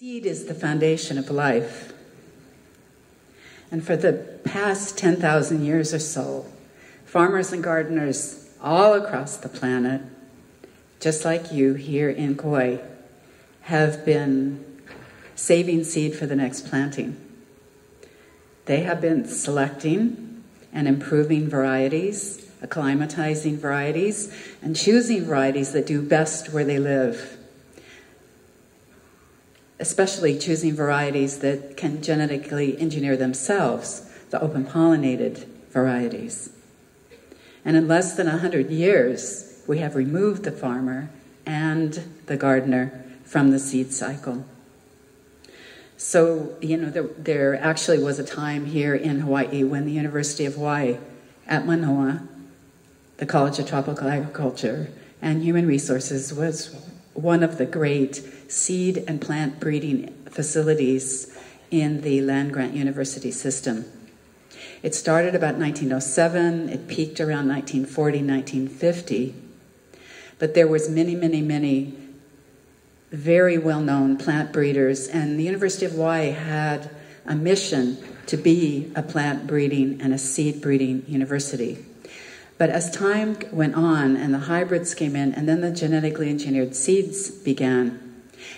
Seed is the foundation of life. And for the past 10,000 years or so, farmers and gardeners all across the planet, just like you here in Kauai, have been saving seed for the next planting. They have been selecting and improving varieties, acclimatizing varieties, and choosing varieties that do best where they live. Especially choosing varieties that can genetically engineer themselves, the open-pollinated varieties. And in less than 100 years, we have removed the farmer and the gardener from the seed cycle. So, there actually was a time here in Hawaii when the University of Hawaii at Manoa, the College of Tropical Agriculture and Human Resources, was one of the great seed and plant breeding facilities in the land-grant university system. It started about 1907, it peaked around 1940, 1950, but there was many very well-known plant breeders, and the University of Hawaii had a mission to be a plant breeding and a seed breeding university. But as time went on and the hybrids came in, and then the genetically engineered seeds began,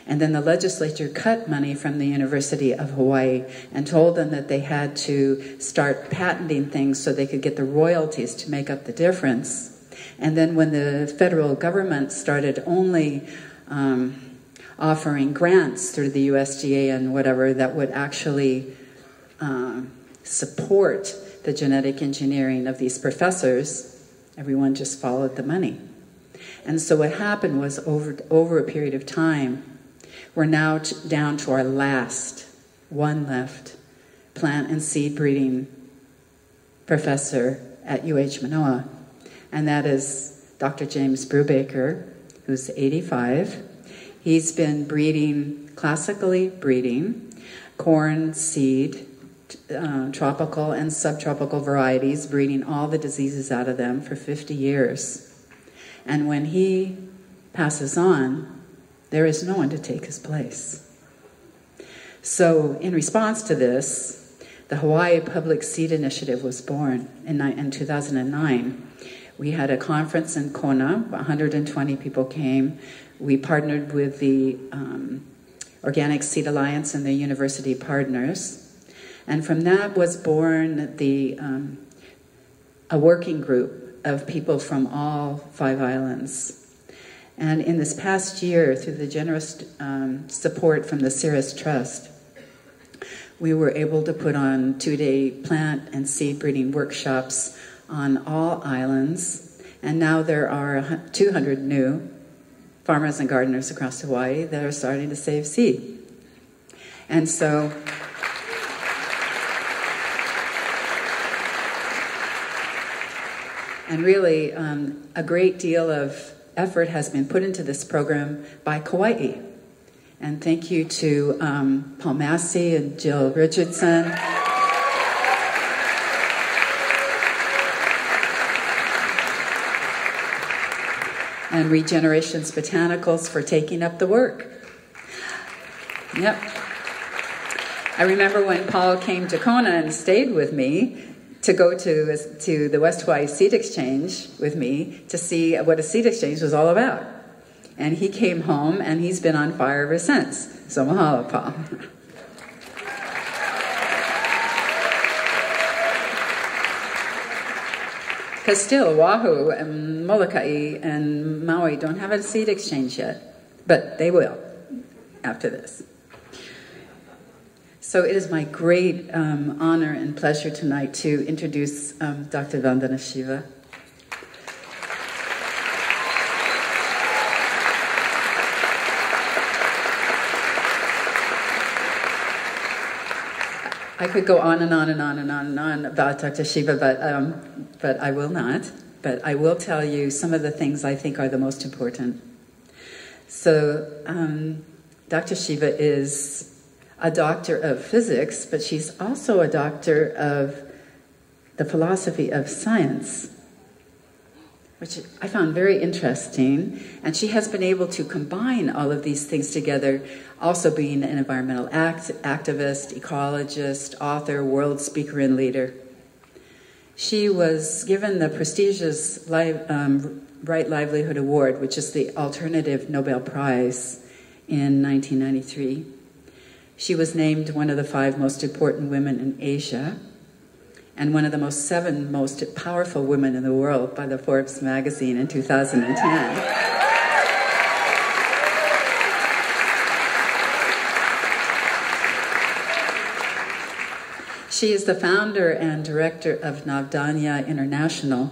and then the legislature cut money from the University of Hawaii and told them that they had to start patenting things so they could get the royalties to make up the difference. And then when the federal government started only offering grants through the USDA and whatever that would actually support the genetic engineering of these professors, everyone just followed the money. And so what happened was over a period of time, we're now down to our last one left plant and seed breeding professor at UH Manoa, and that is Dr. James Brubaker, who's 85. He's been classically breeding corn seed, tropical and subtropical varieties, breeding all the diseases out of them for 50 years. And when he passes on, there is no one to take his place. So in response to this, the Hawaii Public Seed Initiative was born in 2009. We had a conference in Kona, 120 people came. We partnered with the Organic Seed Alliance and the university partners. And from that was born a working group of people from all 5 islands. And in this past year, through the generous support from the Cirrus Trust, we were able to put on 2-day plant and seed breeding workshops on all islands. And now there are 200 new farmers and gardeners across Hawaii that are starting to save seed. And so and really, a great deal of effort has been put into this program by Kauai. And thank you to Paul Massey and Jill Richardson. And Regenerations Botanicals for taking up the work. Yep. I remember when Paul came to Kona and stayed with me to go to the West Hawaii Seed Exchange with me to see what a seed exchange was all about. And he came home, and he's been on fire ever since. So mahalo, Paul. Because still, Oahu and Molokai and Maui don't have a seed exchange yet. But they will after this. So it is my great honor and pleasure tonight to introduce Dr. Vandana Shiva. I could go on and on and on and on and on about Dr. Shiva, but I will not. But I will tell you some of the things I think are the most important. So Dr. Shiva is a doctor of physics, but she's also a doctor of the philosophy of science. which I found very interesting. And she has been able to combine all of these things together, also being an environmental activist, ecologist, author, world speaker, and leader. She was given the prestigious Right Livelihood Award, which is the alternative Nobel Prize, in 1993. She was named one of the 5 most important women in Asia and one of the 7 most powerful women in the world by the Forbes magazine in 2010. She is the founder and director of Navdanya International,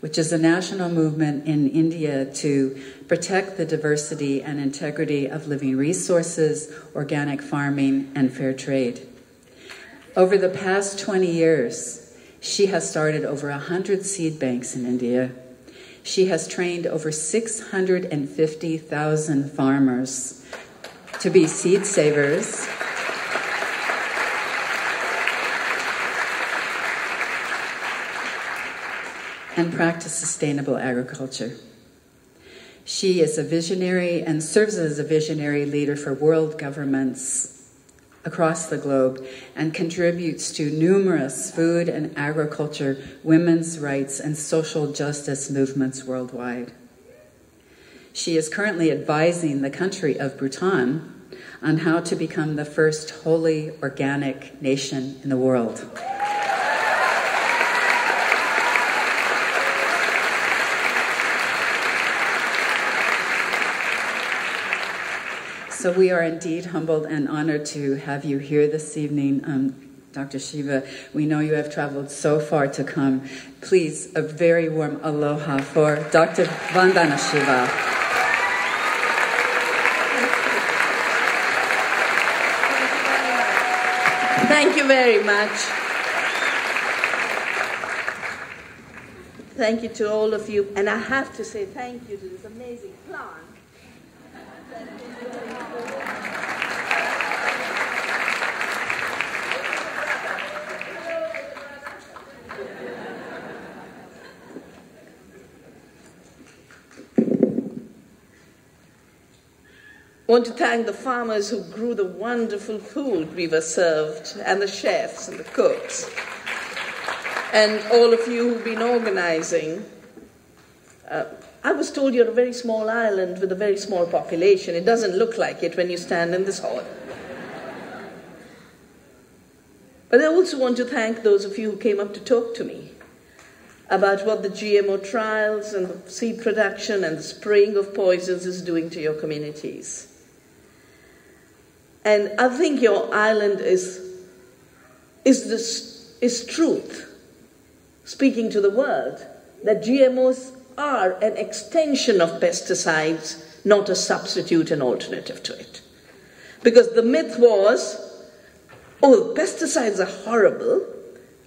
which is a national movement in India to protect the diversity and integrity of living resources, organic farming, and fair trade. Over the past 20 years, she has started over 100 seed banks in India. She has trained over 650,000 farmers to be seed savers. And practice sustainable agriculture. She is a visionary and serves as a visionary leader for world governments across the globe and contributes to numerous food and agriculture, women's rights, and social justice movements worldwide. She is currently advising the country of Bhutan on how to become the first wholly organic nation in the world. So we are indeed humbled and honored to have you here this evening, Dr. Shiva. We know you have traveled so far to come. Please, a very warm aloha for Dr. Vandana Shiva. Thank you very much. Thank you to all of you. And I have to say thank you to this amazing plant. I want to thank the farmers who grew the wonderful food we were served, and the chefs and the cooks, and all of you who've been organizing. I was told you're a very small island with a very small population. It doesn't look like it when you stand in this hall. But I also want to thank those of you who came up to talk to me about what the GMO trials and the seed production and the spraying of poisons is doing to your communities. And I think your island is truth, speaking to the world, that GMOs are an extension of pesticides, not a substitute and alternative to it. Because the myth was, oh, pesticides are horrible,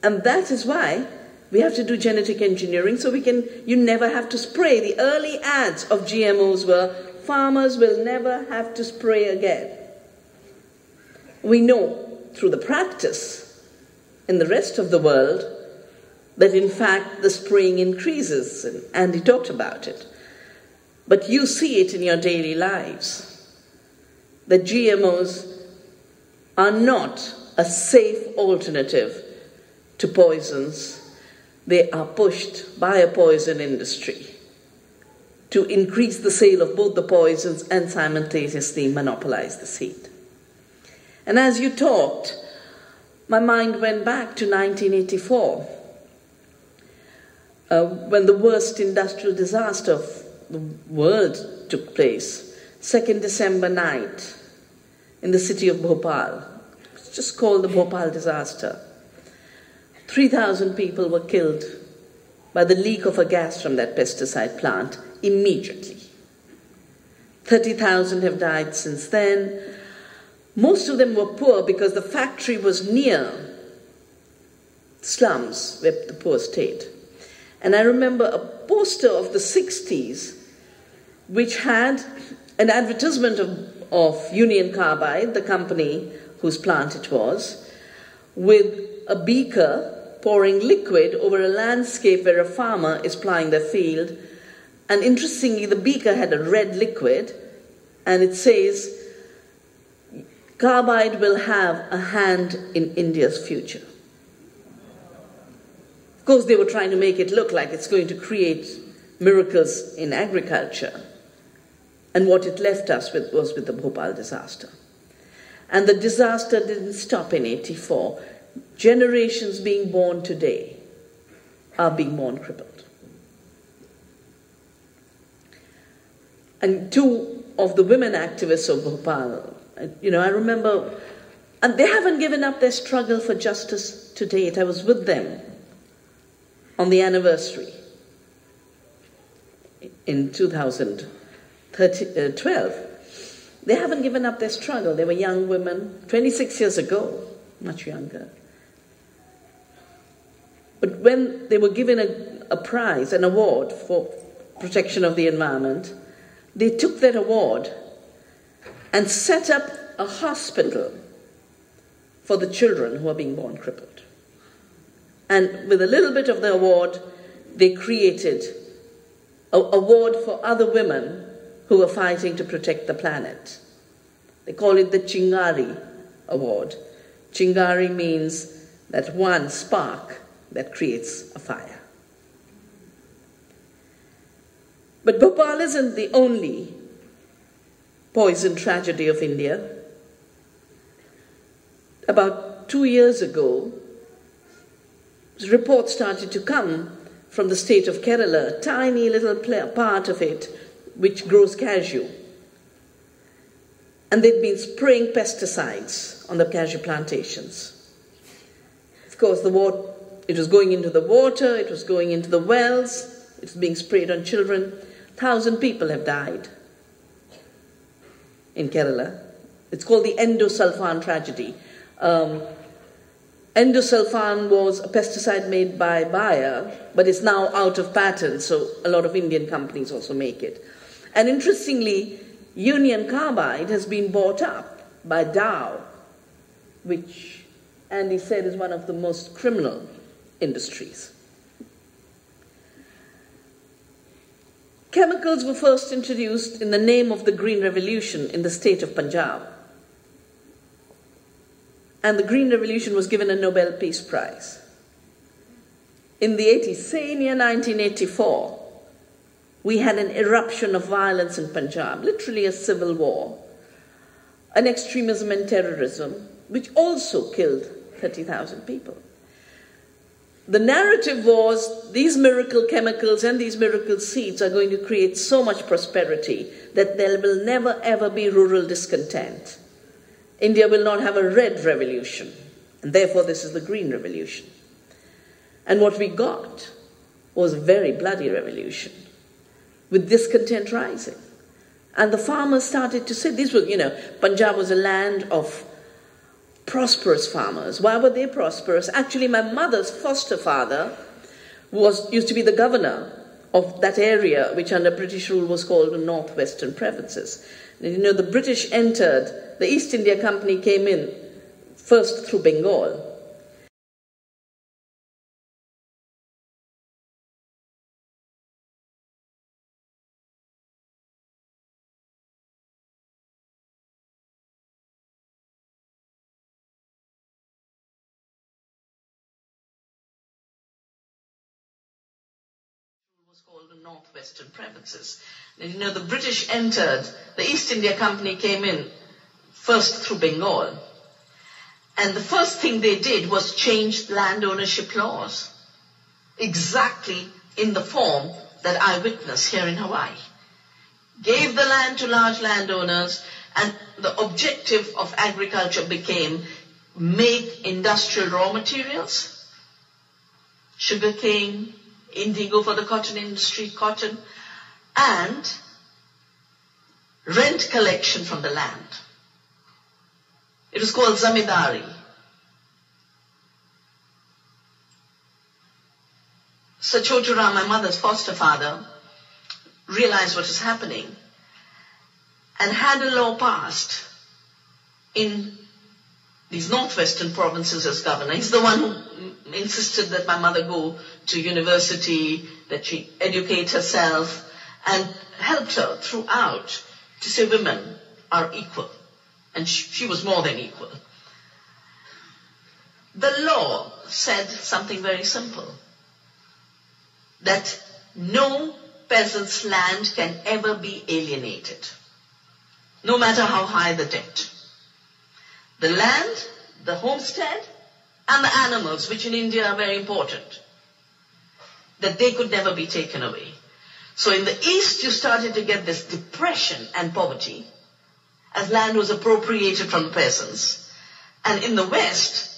and that is why we have to do genetic engineering so you never have to spray. The early ads of GMOs were, farmers will never have to spray again. We know through the practice in the rest of the world that in fact the spraying increases, and Andy talked about it. But you see it in your daily lives, that GMOs are not a safe alternative to poisons. They are pushed by a poison industry to increase the sale of both the poisons and simultaneously monopolize the seed. And as you talked, my mind went back to 1984, when the worst industrial disaster of the world took place, 2nd December night in the city of Bhopal. It's just called the Bhopal disaster. 3,000 people were killed by the leak of a gas from that pesticide plant immediately. 30,000 have died since then. Most of them were poor because the factory was near slums where the poor stayed. And I remember a poster of the 60s which had an advertisement of Union Carbide, the company whose plant it was, with a beaker pouring liquid over a landscape where a farmer is ploughing their field And interestingly, the beaker had a red liquid, and it says, carbide will have a hand in India's future. Of course, they were trying to make it look like it's going to create miracles in agriculture. And what it left us with was with the Bhopal disaster. And the disaster didn't stop in 84. Generations being born today are being born crippled. And two of the women activists of Bhopal, I remember, and they haven't given up their struggle for justice to date. I was with them on the anniversary in 2012. They haven't given up their struggle. They were young women, 26 years ago, much younger. But when they were given a prize, an award for protection of the environment, they took that award and set up a hospital for the children who are being born crippled. And with a little bit of the award, they created an award for other women who were fighting to protect the planet. They call it the Chingari Award. Chingari means that one spark that creates a fire. But Bhopal isn't the only poison tragedy of India. About 2 years ago, reports started to come from the state of Kerala, a tiny little part of it which grows cashew. And they'd been spraying pesticides on the cashew plantations. Of course, it was going into the water, it was going into the wells, it was being sprayed on children. 1,000 people have died in Kerala. It's called the endosulfan tragedy. Endosulfan was a pesticide made by Bayer, but it's now out of patent, so a lot of Indian companies also make it. And interestingly, Union Carbide has been bought up by Dow, which Andy said is one of the most criminal industries. Chemicals were first introduced in the name of the Green Revolution in the state of Punjab. And the Green Revolution was given a Nobel Peace Prize. In the 80s, say near 1984, we had an eruption of violence in Punjab, literally a civil war, an extremism and terrorism, which also killed 30,000 people. The narrative was these miracle chemicals and these miracle seeds are going to create so much prosperity that there will never ever be rural discontent. India will not have a red revolution, and therefore this is the green revolution. And what we got was a very bloody revolution, with discontent rising. And the farmers started to say, Punjab was a land of prosperous farmers. Why were they prosperous? Actually, my mother's foster father used to be the governor of that area, which under British rule was called the Northwestern Provinces. And the British entered, the East India Company came in first through Bengal. Was called the Northwestern Provinces. And the British entered, the East India Company came in first through Bengal. And the first thing they did was change land ownership laws, exactly in the form that I witnessed here in Hawaii. Gave the land to large landowners, and the objective of agriculture became make industrial raw materials, sugarcane, indigo for the cotton industry, cotton, and rent collection from the land. It was called zamindari. Sir Choturam, my mother's foster father, realized what was happening and had a law passed in these northwestern provinces as governor. He's the one who insisted that my mother go to university, that she educate herself, and helped her throughout to say women are equal. And she was more than equal. The law said something very simple, that no peasant's land can ever be alienated, no matter how high the debt. The land, the homestead, and the animals, which in India are very important, that they could never be taken away. So in the East, you started to get this depression and poverty as land was appropriated from the peasants. And in the West,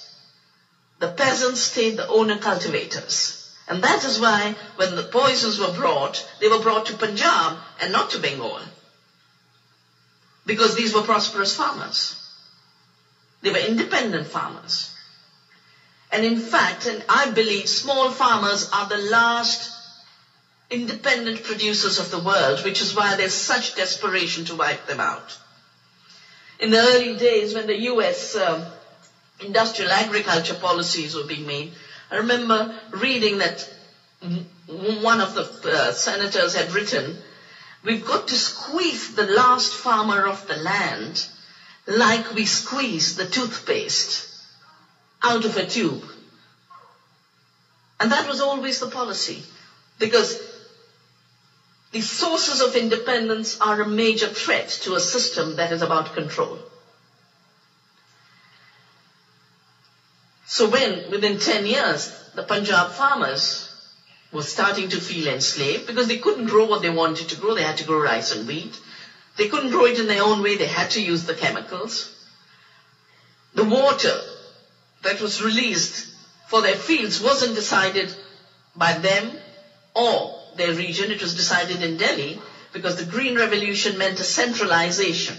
the peasants stayed the owner cultivators. And that is why when the poisons were brought, they were brought to Punjab and not to Bengal. Because these were prosperous farmers. They were independent farmers. And in fact, and I believe small farmers are the last independent producers of the world, which is why there's such desperation to wipe them out. In the early days when the US industrial agriculture policies were being made, I remember reading that one of the senators had written, we've got to squeeze the last farmer of the land like we squeeze the toothpaste out of a tube. And that was always the policy, because the sources of independence are a major threat to a system that is about control. So when, within 10 years, the Punjab farmers were starting to feel enslaved because they couldn't grow what they wanted to grow, they had to grow rice and wheat. They couldn't grow it in their own way, they had to use the chemicals. The water that was released for their fields wasn't decided by them or their region, it was decided in Delhi, because the Green Revolution meant a centralization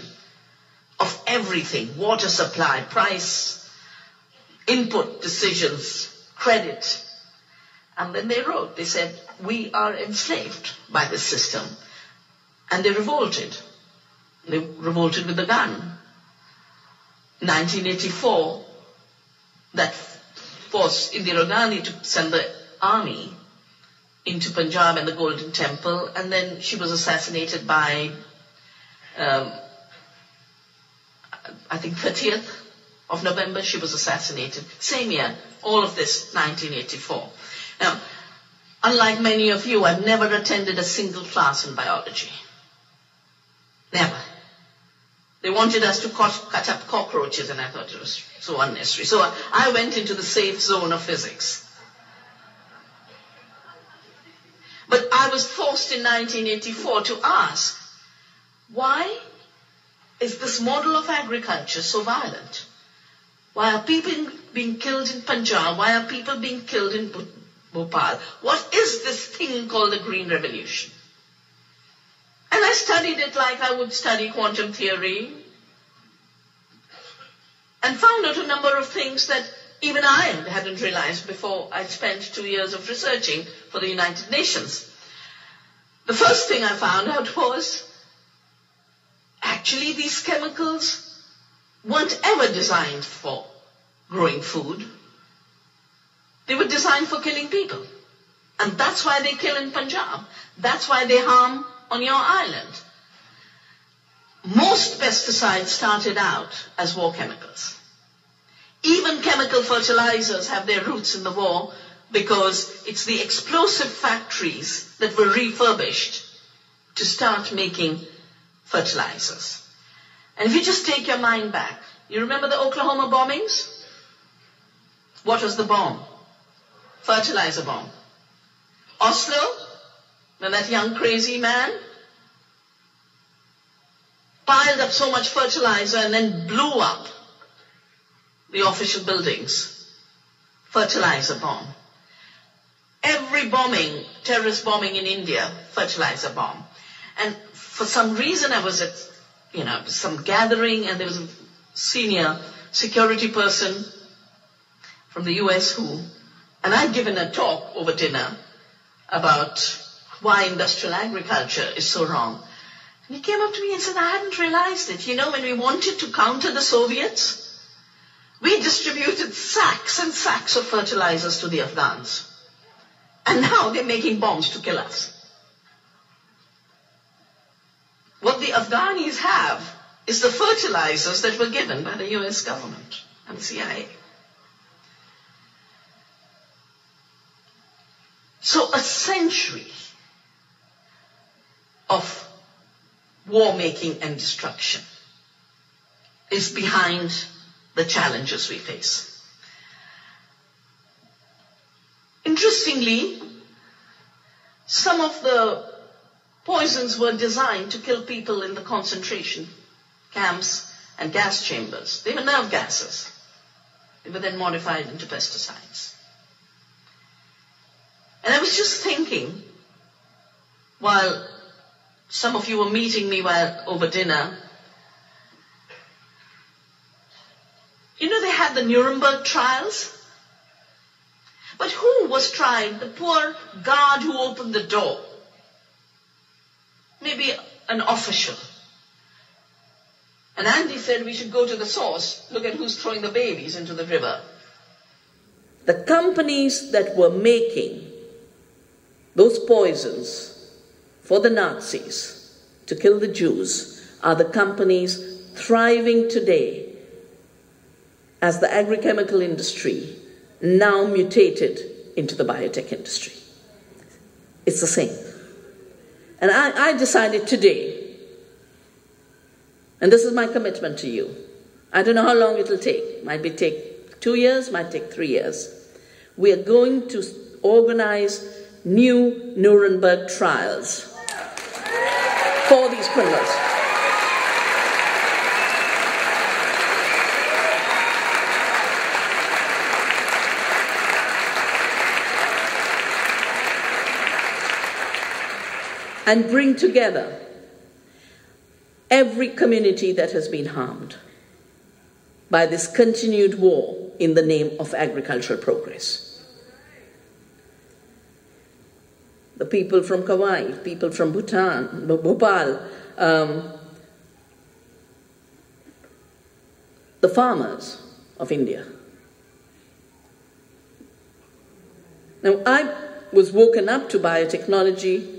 of everything, water supply, price, input decisions, credit. And then they wrote, they said, we are enslaved by this system. And they revolted. They revolted with a gun. 1984, that forced Indira Gandhi to send the army into Punjab and the Golden Temple, and then she was assassinated by, I think 30th of November, she was assassinated. Same year, all of this, 1984. Now, unlike many of you, I've never attended a single class in biology. Never. They wanted us to cut up cockroaches, and I thought it was so unnecessary. So I went into the safe zone of physics. But I was forced in 1984 to ask, why is this model of agriculture so violent? Why are people being killed in Punjab? Why are people being killed in Bhopal? What is this thing called the Green Revolution? And I studied it like I would study quantum theory, and found out a number of things that even I hadn't realized before I spent 2 years of researching for the United Nations. The first thing I found out was, actually these chemicals weren't ever designed for growing food. They were designed for killing people. And that's why they kill in Punjab. That's why they harm on your island. Most pesticides started out as war chemicals. Even chemical fertilizers have their roots in the war, because it's the explosive factories that were refurbished to start making fertilizers. And if you just take your mind back, you remember the Oklahoma bombings? What was the bomb? Fertilizer bomb. Oslo, when that young crazy man piled up so much fertilizer and then blew up the official buildings. Fertilizer bomb. Every bombing, terrorist bombing in India, fertilizer bomb. And for some reason I was at, some gathering, and there was a senior security person from the US and I'd given a talk over dinner about why industrial agriculture is so wrong. And he came up to me and said, I hadn't realized it. When we wanted to counter the Soviets, we distributed sacks and sacks of fertilizers to the Afghans. And now they're making bombs to kill us. What the Afghanis have is the fertilizers that were given by the US government and the CIA. So a century of war-making and destruction is behind the challenges we face. Interestingly, some of the poisons were designed to kill people in the concentration camps and gas chambers. They were nerve gases. They were then modified into pesticides. And I was just thinking, while some of you were meeting me over dinner, you know, they had the Nuremberg trials. But who was tried? The poor guard who opened the door. Maybe an official. And Andy said we should go to the source. Look at who's throwing the babies into the river. The companies that were making those poisons for the Nazis to kill the Jews are the companies thriving today as the agrochemical industry now mutated into the biotech industry. It's the same. And I decided today, and this is my commitment to you, I don't know how long it'll take. Might take 2 years, might take 3 years. We are going to organize new Nuremberg trials for these criminals. And bring together every community that has been harmed by this continued war in the name of agricultural progress. The people from Kauai, people from Bhutan, Bhopal, the farmers of India. Now, I was woken up to biotechnology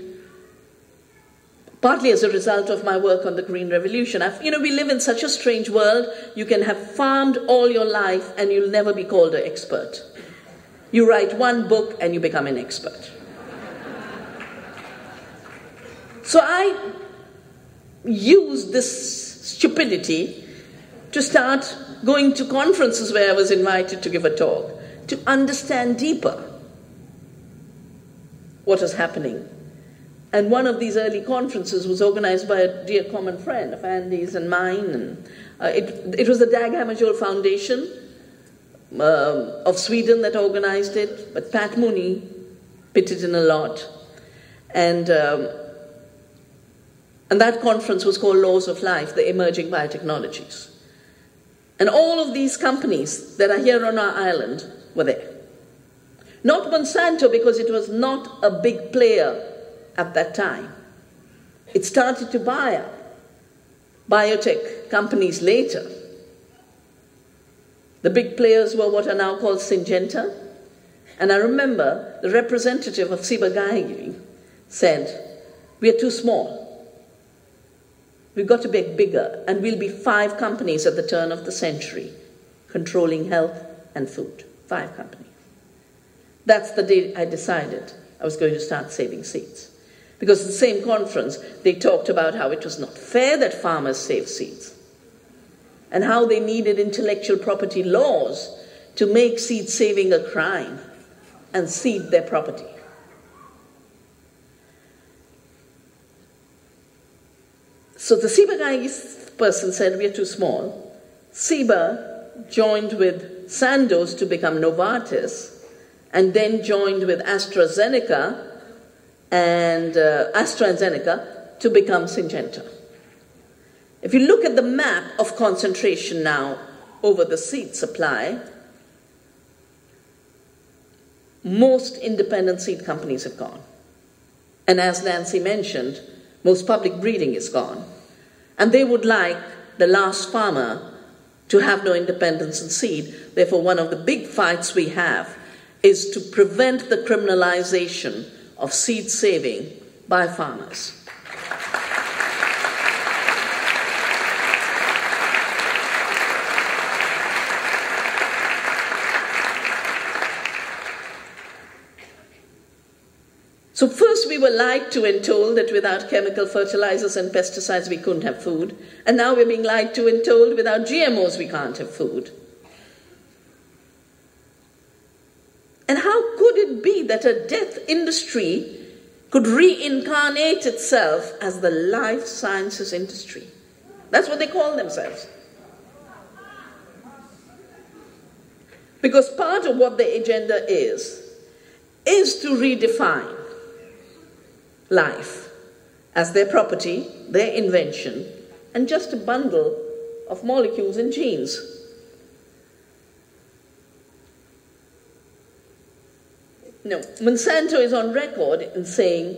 partly as a result of my work on the Green Revolution. We live in such a strange world. You can have farmed all your life and you'll never be called an expert. You write one book and you become an expert. So I used this stupidity to start going to conferences where I was invited to give a talk, to understand deeper what was happening. And one of these early conferences was organized by a dear common friend of Andy's and mine. And it was the Dag Hammarskjöld Foundation of Sweden that organized it, but Pat Mooney pitted in a lot. And that conference was called Laws of Life, the Emerging Biotechnologies. And all of these companies that are here on our island were there. Not Monsanto, because it was not a big player at that time. It started to buy up biotech companies later. The big players were what are now called Syngenta. And I remember the representative of Ciba-Geigy said, "We are too small. We've got to be bigger, and we'll be 5 companies at the turn of the century controlling health and food." 5 companies. That's the day I decided I was going to start saving seeds. Because at the same conference, they talked about how it was not fair that farmers save seeds and how they needed intellectual property laws to make seed saving a crime and cede their property. So the Ciba-Geigy person said, "We are too small." Ciba joined with Sandoz to become Novartis, and then joined with AstraZeneca to become Syngenta. If you look at the map of concentration now over the seed supply, most independent seed companies have gone. And as Nancy mentioned, most public breeding is gone. And they would like the last farmer to have no independence in seed. Therefore, one of the big fights we have is to prevent the criminalization of seed saving by farmers. So first we were lied to and told that without chemical fertilizers and pesticides we couldn't have food. And now we're being lied to and told without GMOs we can't have food. And how could it be that a death industry could reincarnate itself as the life sciences industry? That's what they call themselves. Because part of what the agenda is to redefine life as their property, their invention, and just a bundle of molecules and genes. No, Monsanto is on record in saying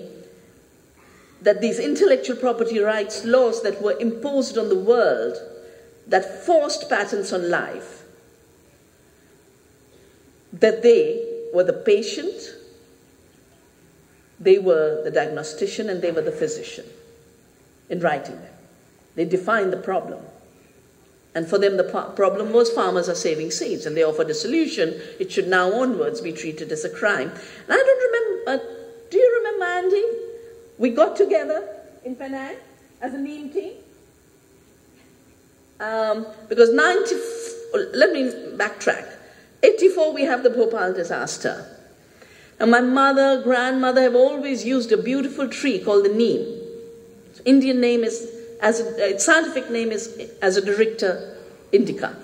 that these intellectual property rights laws that were imposed on the world that forced patents on life, that they were the patient, they were the diagnostician, and they were the physician in writing them. They defined the problem. And for them, the problem was farmers are saving seeds, and they offered a solution. It should now onwards be treated as a crime. And I don't remember, do you remember, Andy? We got together in Penang as a neem team. Because let me backtrack. 84, we have the Bhopal disaster. And my mother, grandmother have always used a beautiful tree called the neem. Its Indian name is, its scientific name is Azadirachta indica.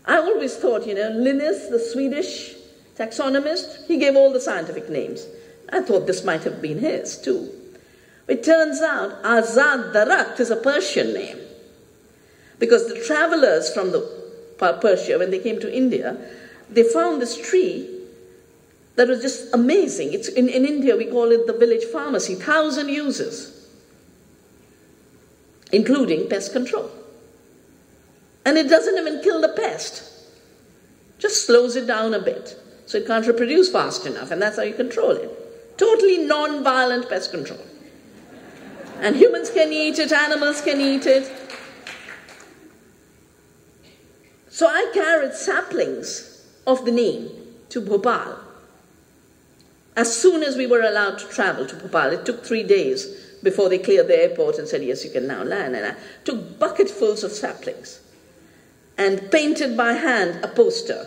I always thought, Linnaeus, the Swedish taxonomist, he gave all the scientific names. I thought this might have been his too. It turns out Azadirachta is a Persian name. Because the travelers from Persia, when they came to India, they found this tree that was just amazing. It's in India, we call it the village pharmacy, 1,000 uses, including pest control. And it doesn't even kill the pest, just slows it down a bit, so it can't reproduce fast enough, and that's how you control it. Totally non-violent pest control. And humans can eat it, animals can eat it. So I carried saplings of the neem to Bhopal. As soon as we were allowed to travel to Bhopal, it took 3 days before they cleared the airport and said, yes, you can now land. And I took bucketfuls of saplings and painted by hand a poster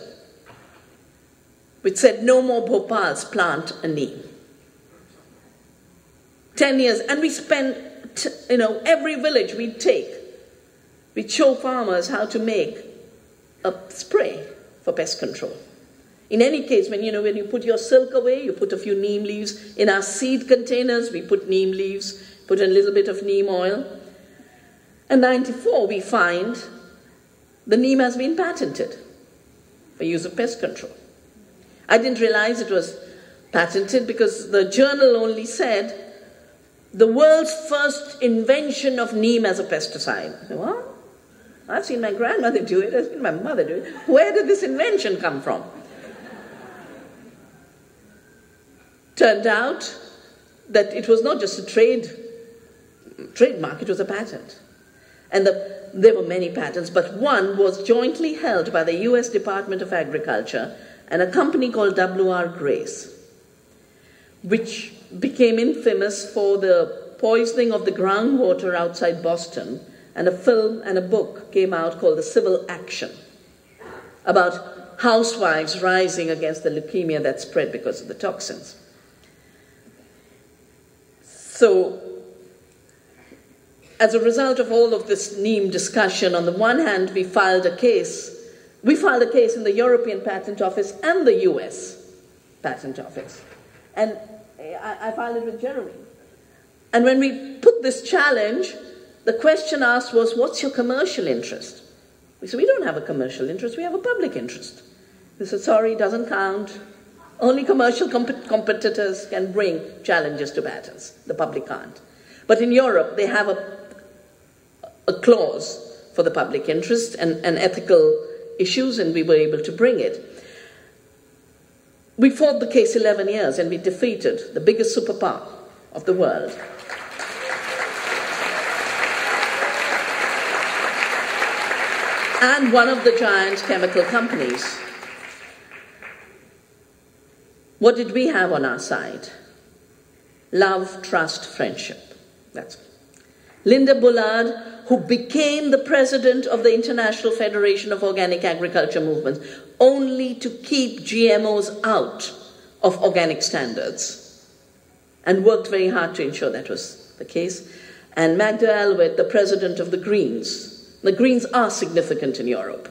which said, no more Bhopals, plant a neem. 10 years, and we spent, every village we'd show farmers how to make a spray for pest control. In any case, when you put your silk away, you put a few neem leaves. In our seed containers, we put neem leaves, put a little bit of neem oil. In 94, we find the neem has been patented for use of pest control. I didn't realize it was patented because the journal only said, the world's first invention of neem as a pesticide. I said, what? I've seen my grandmother do it, I've seen my mother do it. Where did this invention come from? Turned out that it was not just a trademark, it was a patent. And there were many patents, but one was jointly held by the US Department of Agriculture and a company called W.R. Grace, which became infamous for the poisoning of the groundwater outside Boston, and a film and a book came out called The Civil Action, about housewives rising against the leukemia that spread because of the toxins. So, as a result of all of this neem discussion, on the one hand, we filed a case in the European Patent Office and the US Patent Office. And I filed it with Jeremy. And when we put this challenge, the question asked was, what's your commercial interest? We said, we don't have a commercial interest, we have a public interest. They said, sorry, it doesn't count. Only commercial competitors can bring challenges to patents. The public can't. But in Europe, they have a clause for the public interest and ethical issues, and we were able to bring it. We fought the case 11 years, and we defeated the biggest superpower of the world. And one of the giant chemical companies. What did we have on our side? love, trust, friendship. That's it. Linda Bullard, who became the president of the International Federation of Organic Agriculture Movements, only to keep GMOs out of organic standards, and worked very hard to ensure that was the case. And Magda Alwett, the president of the Greens. The Greens are significant in Europe.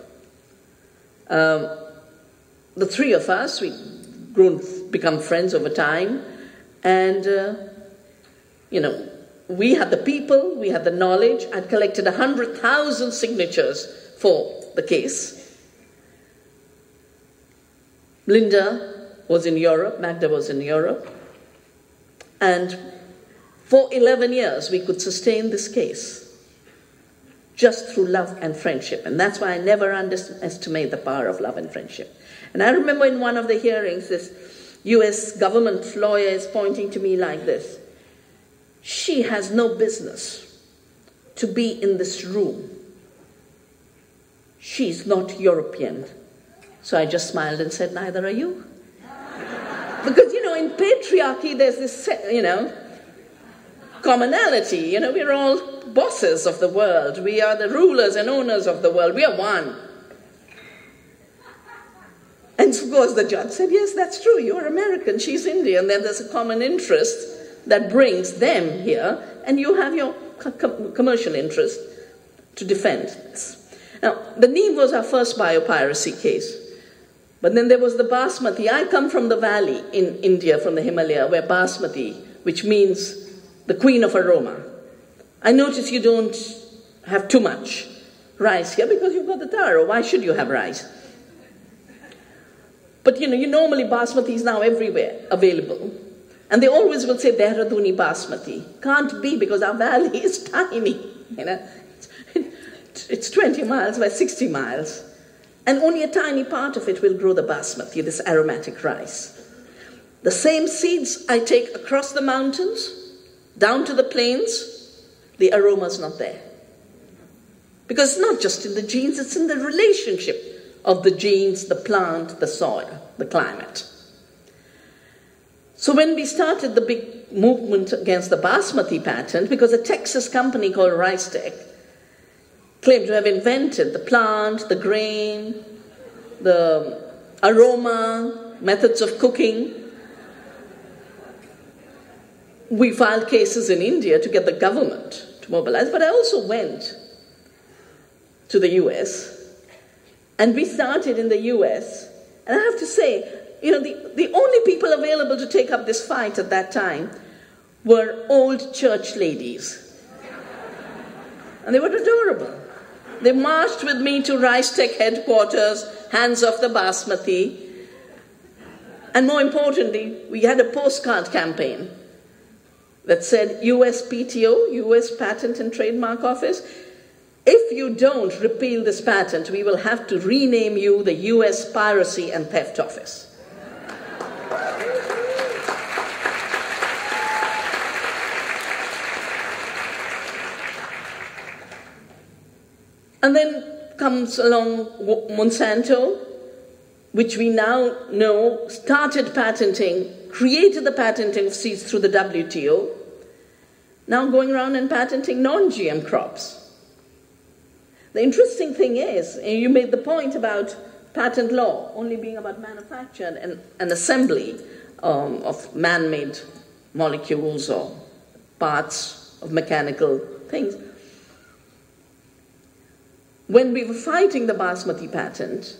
The three of us, we've become friends over time, and, we had the people, we had the knowledge. I'd collected 100,000 signatures for the case. Linda was in Europe, Magda was in Europe, and for 11 years we could sustain this case just through love and friendship. And that's why I never underestimate the power of love and friendship. And I remember in one of the hearings, this US government lawyer is pointing to me like this: she has no business to be in this room. She's not European. So I just smiled and said, neither are you. Because, in patriarchy, there's this, commonality. We're all bosses of the world. We are the rulers and owners of the world. We are one. And of course the judge said, yes, that's true. You're American. She's Indian. Then there's a common interest that brings them here, and you have your commercial interest to defend this. Now, the Neem was our first biopiracy case. But then there was the Basmati. I come from the valley in India, from the Himalaya, where Basmati, which means the queen of aroma. I notice you don't have too much rice here because you've got the taro. Why should you have rice? But normally Basmati is now everywhere available. And they always will say, Dehraduni Basmati. Can't be, because our valley is tiny. It's 20 miles by 60 miles. And only a tiny part of it will grow the Basmati, this aromatic rice. The same seeds I take across the mountains, down to the plains, the aroma's not there. Because it's not just in the genes, it's in the relationship of the genes, the plant, the soil, the climate. So when we started the big movement against the Basmati patent, because a Texas company called Rice Tech claimed to have invented the plant, the grain, the aroma, methods of cooking, we filed cases in India to get the government to mobilize. But I also went to the US, and we started in the US. And I have to say, the only people available to take up this fight at that time were old church ladies. And they were adorable. They marched with me to Rice Tech headquarters, hands off the Basmati. And more importantly, we had a postcard campaign that said, USPTO, US Patent and Trademark Office, if you don't repeal this patent, we will have to rename you the US Piracy and Theft Office. And then comes along Monsanto, which we now know started patenting, created the patenting of seeds through the WTO, now going around and patenting non-GM crops. The interesting thing is, and you made the point about patent law only being about manufacture and assembly of man-made molecules or parts of mechanical things. When we were fighting the Basmati patent,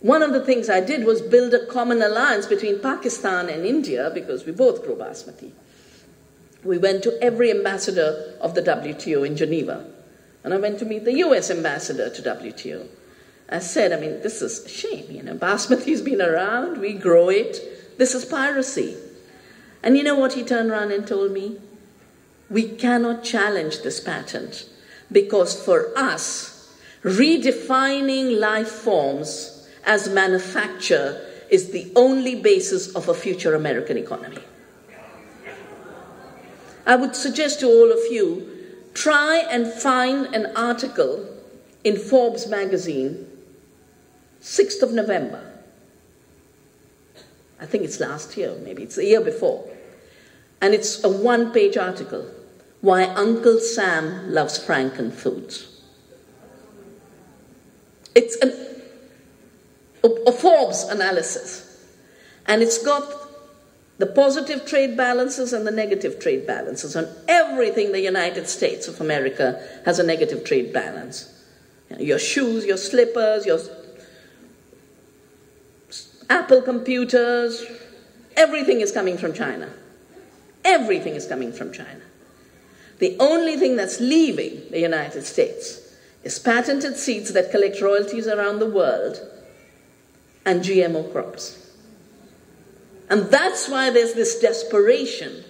one of the things I did was build a common alliance between Pakistan and India, because we both grow Basmati. We went to every ambassador of the WTO in Geneva, and I went to meet the US ambassador to WTO. I said, this is a shame, Basmati's been around, we grow it, this is piracy. And you know what he turned around and told me? We cannot challenge this patent, because for us, redefining life forms as manufacture is the only basis of a future American economy. I would suggest to all of you, try and find an article in Forbes magazine, 6th of November. I think it's last year, maybe it's the year before. And it's a one-page article, Why Uncle Sam Loves Franken Foods. It's a Forbes analysis, and it's got the positive trade balances and the negative trade balances. On everything, the United States of America has a negative trade balance. Your shoes, your slippers, your Apple computers, everything is coming from China. Everything is coming from China. The only thing that's leaving the United States is patented seeds that collect royalties around the world and GMO crops. And that's why there's this desperation.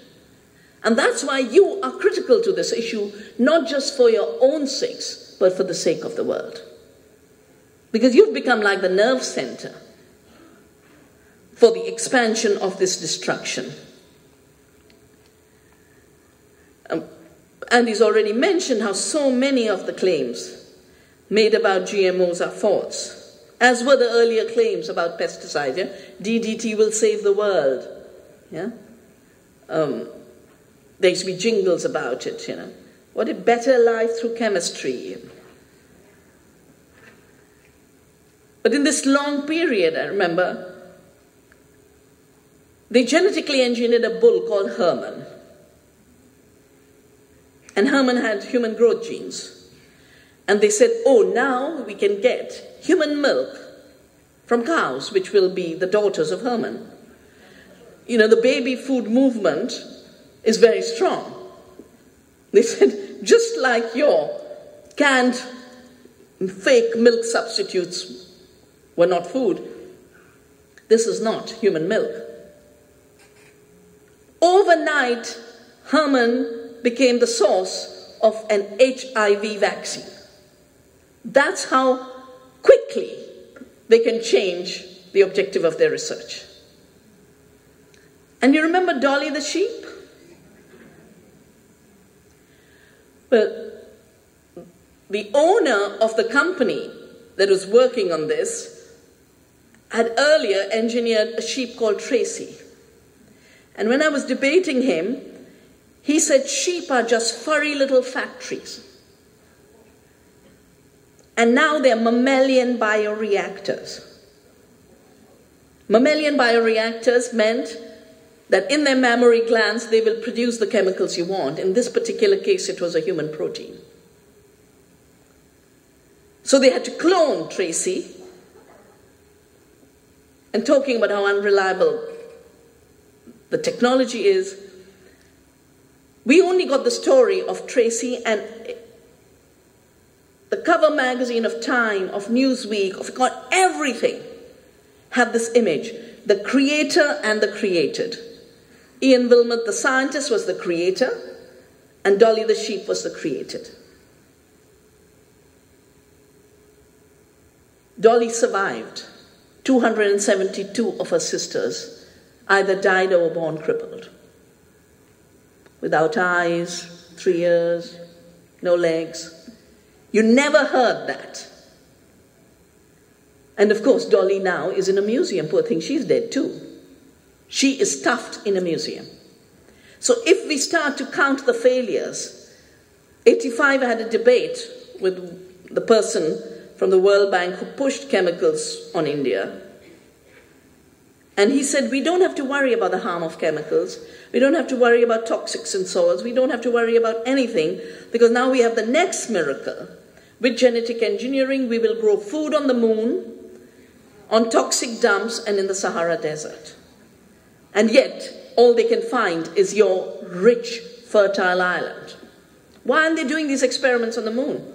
And that's why you are critical to this issue, not just for your own sakes, but for the sake of the world. Because you've become like the nerve center for the expansion of this destruction. Andy's already mentioned how so many of the claims made about GMOs are false, as were the earlier claims about pesticides. Yeah? DDT will save the world. Yeah? There used to be jingles about it, you know. What a better life through chemistry. But in this long period, I remember, they genetically engineered a bull called Herman. And Herman had human growth genes. And they said, oh, now we can get human milk from cows, which will be the daughters of Herman. You know, the baby food movement is very strong. They said, just like your canned fake milk substitutes were not food, this is not human milk. Overnight, Herman became the source of an HIV vaccine. That's how quickly they can change the objective of their research. And you remember Dolly the sheep? Well, the owner of the company that was working on this had earlier engineered a sheep called Tracy. And when I was debating him, he said sheep are just furry little factories. And now they're mammalian bioreactors. Mammalian bioreactors meant that in their mammary glands they will produce the chemicals you want. In this particular case, it was a human protein. So they had to clone Tracy. And talking about how unreliable the technology is, we only got the story of Tracy, and the cover magazine of Time, of Newsweek, of everything had this image, the creator and the created. Ian Wilmot, the scientist, was the creator, and Dolly the sheep was the created. Dolly survived. 272 of her sisters either died or were born crippled. Without eyes, 3 ears, no legs. You never heard that. And of course, Dolly now is in a museum. Poor thing, she's dead too. She is stuffed in a museum. So if we start to count the failures, 85 I had a debate with the person from the World Bank who pushed chemicals on India. And he said, we don't have to worry about the harm of chemicals. We don't have to worry about toxics in soils. We don't have to worry about anything, because now we have the next miracle. With genetic engineering, we will grow food on the moon, on toxic dumps, and in the Sahara Desert. And yet, all they can find is your rich, fertile island. Why aren't they doing these experiments on the moon?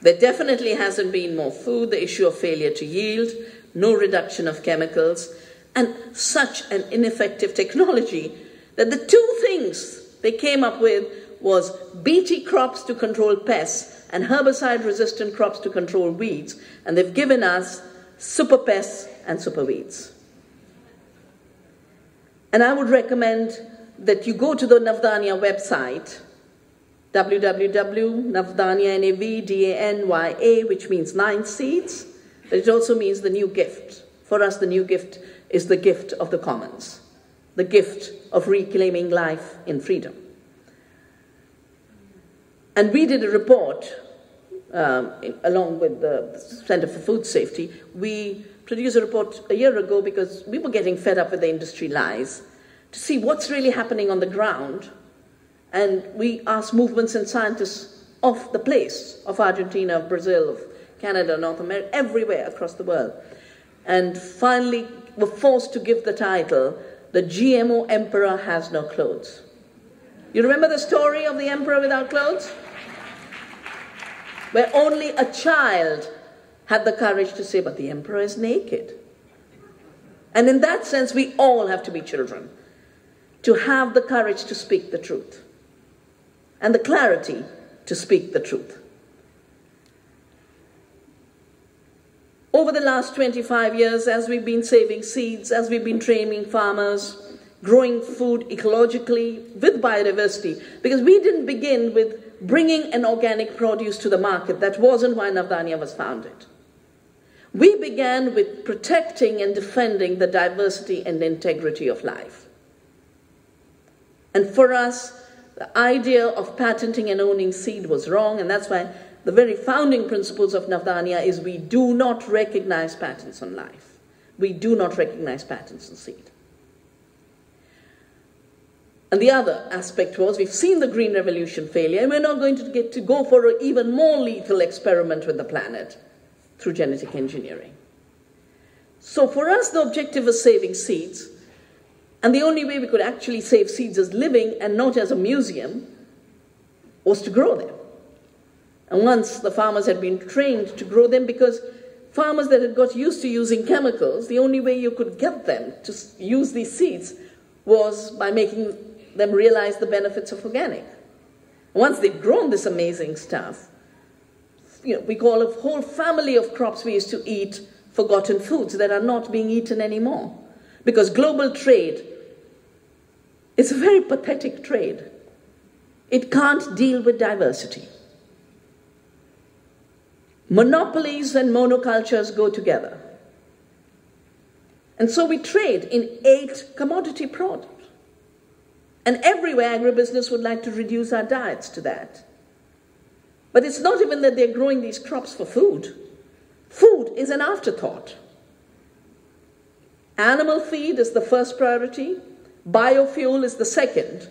There definitely hasn't been more food, the issue of failure to yield, no reduction of chemicals, and such an ineffective technology that the two things they came up with was Bt crops to control pests and herbicide-resistant crops to control weeds, and they've given us super pests and super weeds. And I would recommend that you go to the Navdanya website www.navdanya, Navdanya, which means 9 seeds, but it also means the new gift. For us, the new gift is the gift of the commons, the gift of reclaiming life in freedom. And we did a report, along with the Center for Food Safety. We produced a report a year ago because we were getting fed up with the industry lies, to see what's really happening on the ground. And we asked movements and scientists of the place, of Argentina, of Brazil, of Canada, North America, everywhere across the world. And finally were forced to give the title, "The GMO Emperor Has No Clothes." You remember the story of the emperor without clothes? Where only a child had the courage to say, but the emperor is naked. And in that sense, we all have to be children, to have the courage to speak the truth and the clarity to speak the truth. Over the last 25 years, as we've been saving seeds, as we've been training farmers, growing food ecologically with biodiversity, because we didn't begin with bringing an organic produce to the market. That wasn't why Navdanya was founded. We began with protecting and defending the diversity and integrity of life. And for us, the idea of patenting and owning seed was wrong, and that's why the very founding principles of Navdanya is we do not recognize patents on life. We do not recognize patents on seed. And the other aspect was, we've seen the Green Revolution failure, and we're not going to get to go for an even more lethal experiment with the planet through genetic engineering. So for us, the objective was saving seeds, and the only way we could actually save seeds as living and not as a museum was to grow them. And once the farmers had been trained to grow them, because farmers that had got used to using chemicals, the only way you could get them to use these seeds was by making them realize the benefits of organic. Once they've grown this amazing stuff, we call a whole family of crops we used to eat forgotten foods that are not being eaten anymore. Because global trade is a very pathetic trade. It can't deal with diversity. Monopolies and monocultures go together. And so we trade in 8 commodity products. And everywhere agribusiness would like to reduce our diets to that. But it's not even that they're growing these crops for food. Food is an afterthought. Animal feed is the first priority. Biofuel is the second.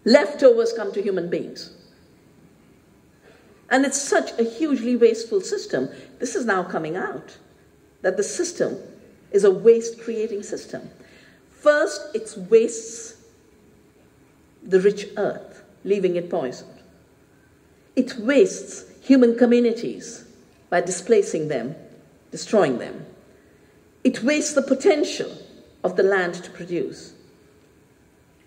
Leftovers come to human beings. And it's such a hugely wasteful system. This is now coming out, that the system is a waste-creating system. First, it wastes the rich earth, leaving it poisoned. It wastes human communities by displacing them, destroying them. It wastes the potential of the land to produce.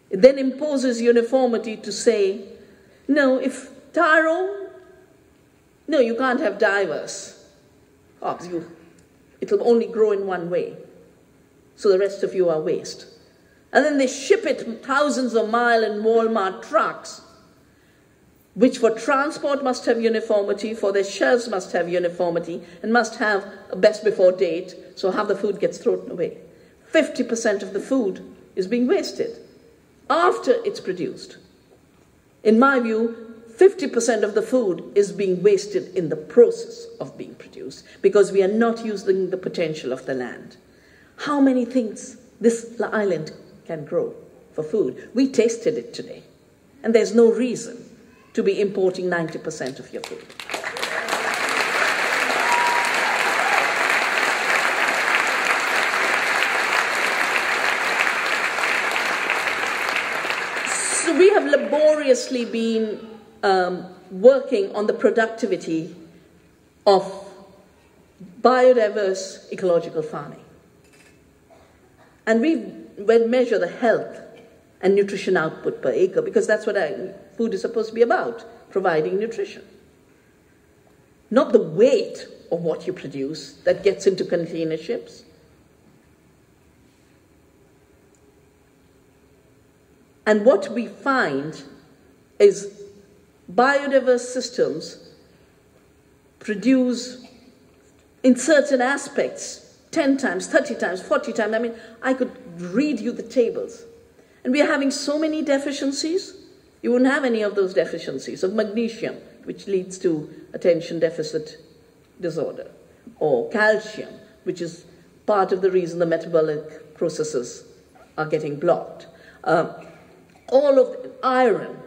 It then imposes uniformity to say, no, if taro, no, you can't have diverse crops. It'll only grow in one way. So the rest of you are waste. And then they ship it thousands of miles in Walmart trucks, which for transport must have uniformity, for their shelves must have uniformity, and must have a best before date, so half the food gets thrown away. 50% of the food is being wasted after it's produced. In my view, 50% of the food is being wasted in the process of being produced because we are not using the potential of the land. How many things this island can grow for food? We tasted it today, and there's no reason to be importing 90% of your food. So we have laboriously been working on the productivity of biodiverse ecological farming. And we measure the health and nutrition output per acre, because that's what food is supposed to be about, providing nutrition. Not the weight of what you produce that gets into container ships. And what we find is biodiverse systems produce, in certain aspects, 10 times, 30 times, 40 times. I mean, I could read you the tables. And we are having so many deficiencies. You wouldn't have any of those deficiencies of magnesium, which leads to attention deficit disorder, or calcium, which is part of the reason the metabolic processes are getting blocked. All of iron.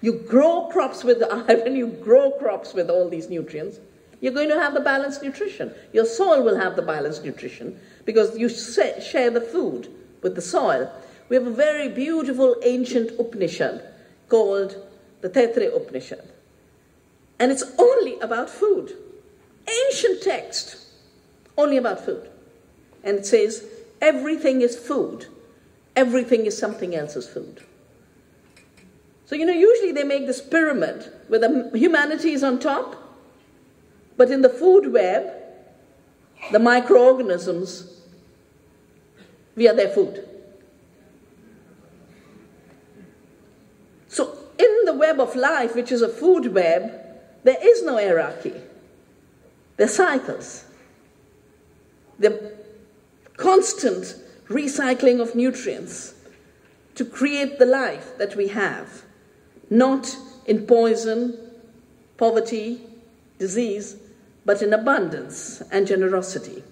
You grow crops with iron, you grow crops with all these nutrients. You're going to have the balanced nutrition. Your soil will have the balanced nutrition because you share the food with the soil. We have a very beautiful ancient Upanishad called the Taittiriya Upanishad. And it's only about food. Ancient text, only about food. And it says, everything is food. Everything is something else's food. So, usually they make this pyramid where the humanity is on top, but in the food web, the microorganisms, we are their food. So in the web of life, which is a food web, there is no hierarchy. There are cycles. The constant recycling of nutrients to create the life that we have, not in poison, poverty, disease, but in abundance and generosity.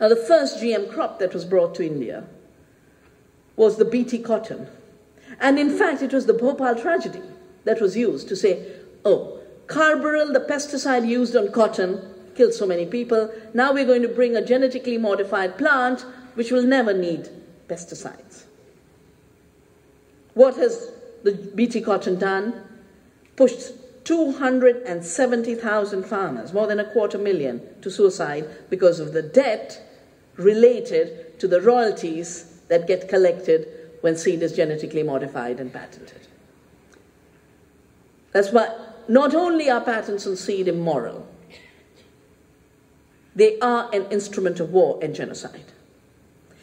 Now, the first GM crop that was brought to India was the BT cotton. And in fact, it was the Bhopal tragedy that was used to say, oh, carbaryl, the pesticide used on cotton, killed so many people. Now we're going to bring a genetically modified plant which will never need pesticides. What has the BT cotton done? Pushed 270,000 farmers, more than 250,000, to suicide because of the debt related to the royalties that get collected when seed is genetically modified and patented. That's why not only are patents on seed immoral, they are an instrument of war and genocide.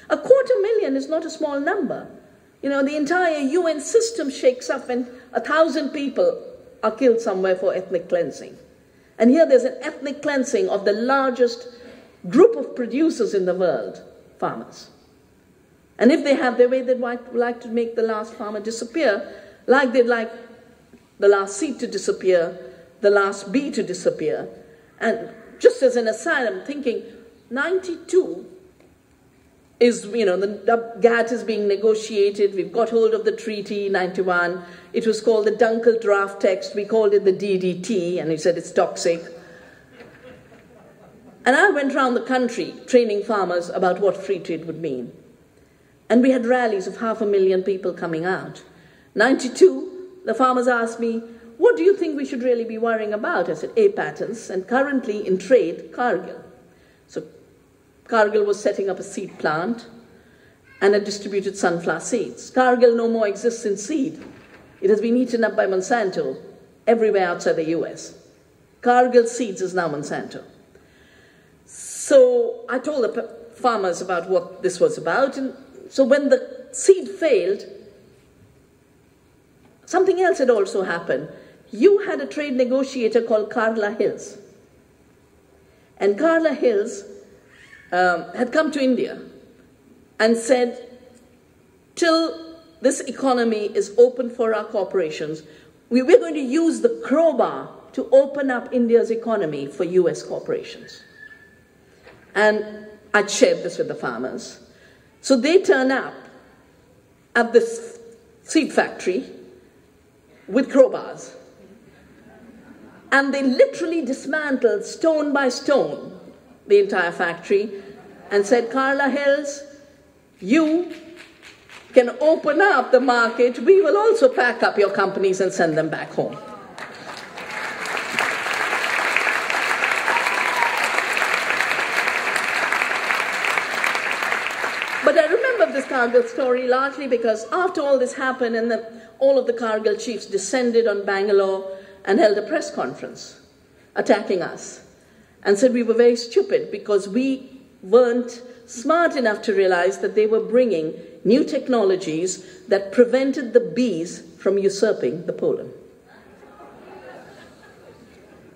250,000 is not a small number. The entire UN system shakes up when 1,000 people are killed somewhere for ethnic cleansing. And here there's an ethnic cleansing of the largest group of producers in the world, farmers. And if they have their way, they'd like to make the last farmer disappear, like they'd like the last seed to disappear, the last bee to disappear. And just as an aside, I'm thinking, 92 is, the GATT is being negotiated. We've got hold of the treaty, 91. It was called the Dunkel draft text. We called it the DDT, and he said it's toxic. And I went around the country training farmers about what free trade would mean. And we had rallies of 500,000 people coming out. 92, the farmers asked me, what do you think we should really be worrying about? I said, patents, and currently in trade, Cargill. So Cargill was setting up a seed plant and had distributed sunflower seeds. Cargill no more exists in seed. It has been eaten up by Monsanto everywhere outside the US. Cargill Seeds is now Monsanto. So I told the farmers about what this was about, and so when the seed failed, something else had also happened. You had a trade negotiator called Carla Hills. And Carla Hills had come to India and said, till this economy is open for our corporations, we're going to use the crowbar to open up India's economy for US corporations. And I shared this with the farmers. So they turn up at this seed factory with crowbars. And they literally dismantled stone by stone the entire factory and said, Carla Hills, you can open up the market. We will also pack up your companies and send them back home. But I remember this Cargill story largely because after all this happened and all of the Cargill chiefs descended on Bangalore and held a press conference attacking us and said we were very stupid because we weren't smart enough to realize that they were bringing new technologies that prevented the bees from usurping the pollen.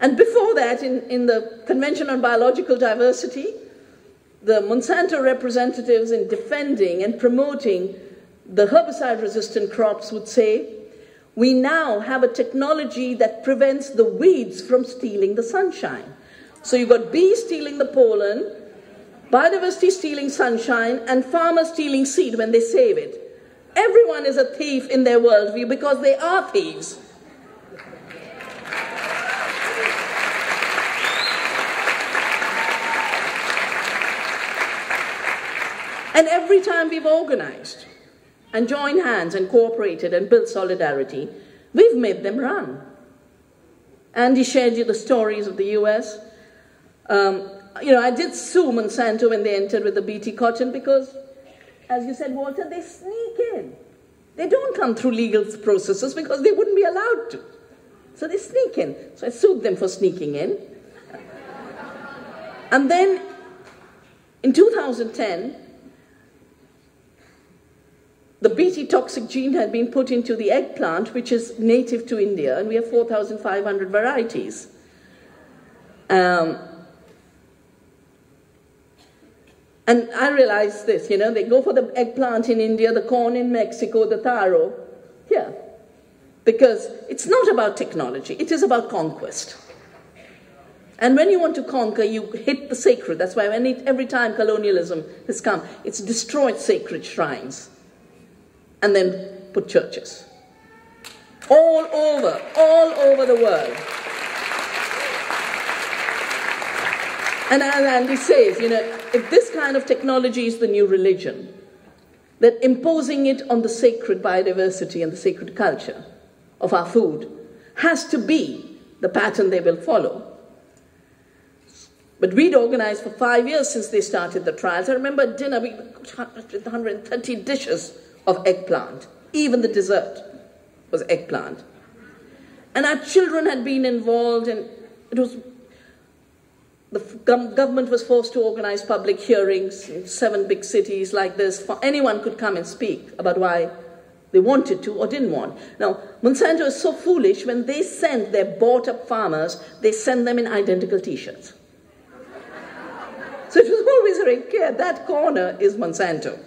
And before that, in the Convention on Biological Diversity, the Monsanto representatives in defending and promoting the herbicide-resistant crops would say, we now have a technology that prevents the weeds from stealing the sunshine. So you've got bees stealing the pollen, biodiversity stealing sunshine, and farmers stealing seed when they save it. Everyone is a thief in their worldview because they are thieves. And every time we've organized and joined hands and cooperated and built solidarity, we've made them run. Andy shared you the stories of the US. I did sue Monsanto when they entered with the BT cotton because, as you said, Walter, they sneak in. They don't come through legal processes because they wouldn't be allowed to. So they sneak in. So I sued them for sneaking in. And then in 2010, the Bt toxic gene had been put into the eggplant, which is native to India, and we have 4,500 varieties. And I realized this, they go for the eggplant in India, the corn in Mexico, the taro here. Because it's not about technology, it is about conquest. And when you want to conquer, you hit the sacred. That's why every time colonialism has come, it's destroyed sacred shrines. And then put churches. All over the world. And as Andy says, if this kind of technology is the new religion, that imposing it on the sacred biodiversity and the sacred culture of our food has to be the pattern they will follow. But we'd organized for 5 years since they started the trials. I remember at dinner, we cooked 130 dishes of eggplant. Even the dessert was eggplant. And our children had been involved, and the government was forced to organize public hearings in 7 big cities like this. Anyone could come and speak about why they wanted to or didn't want. Now, Monsanto is so foolish, when they send their bought-up farmers, they send them in identical T-shirts. So it was always very clear, that corner is Monsanto.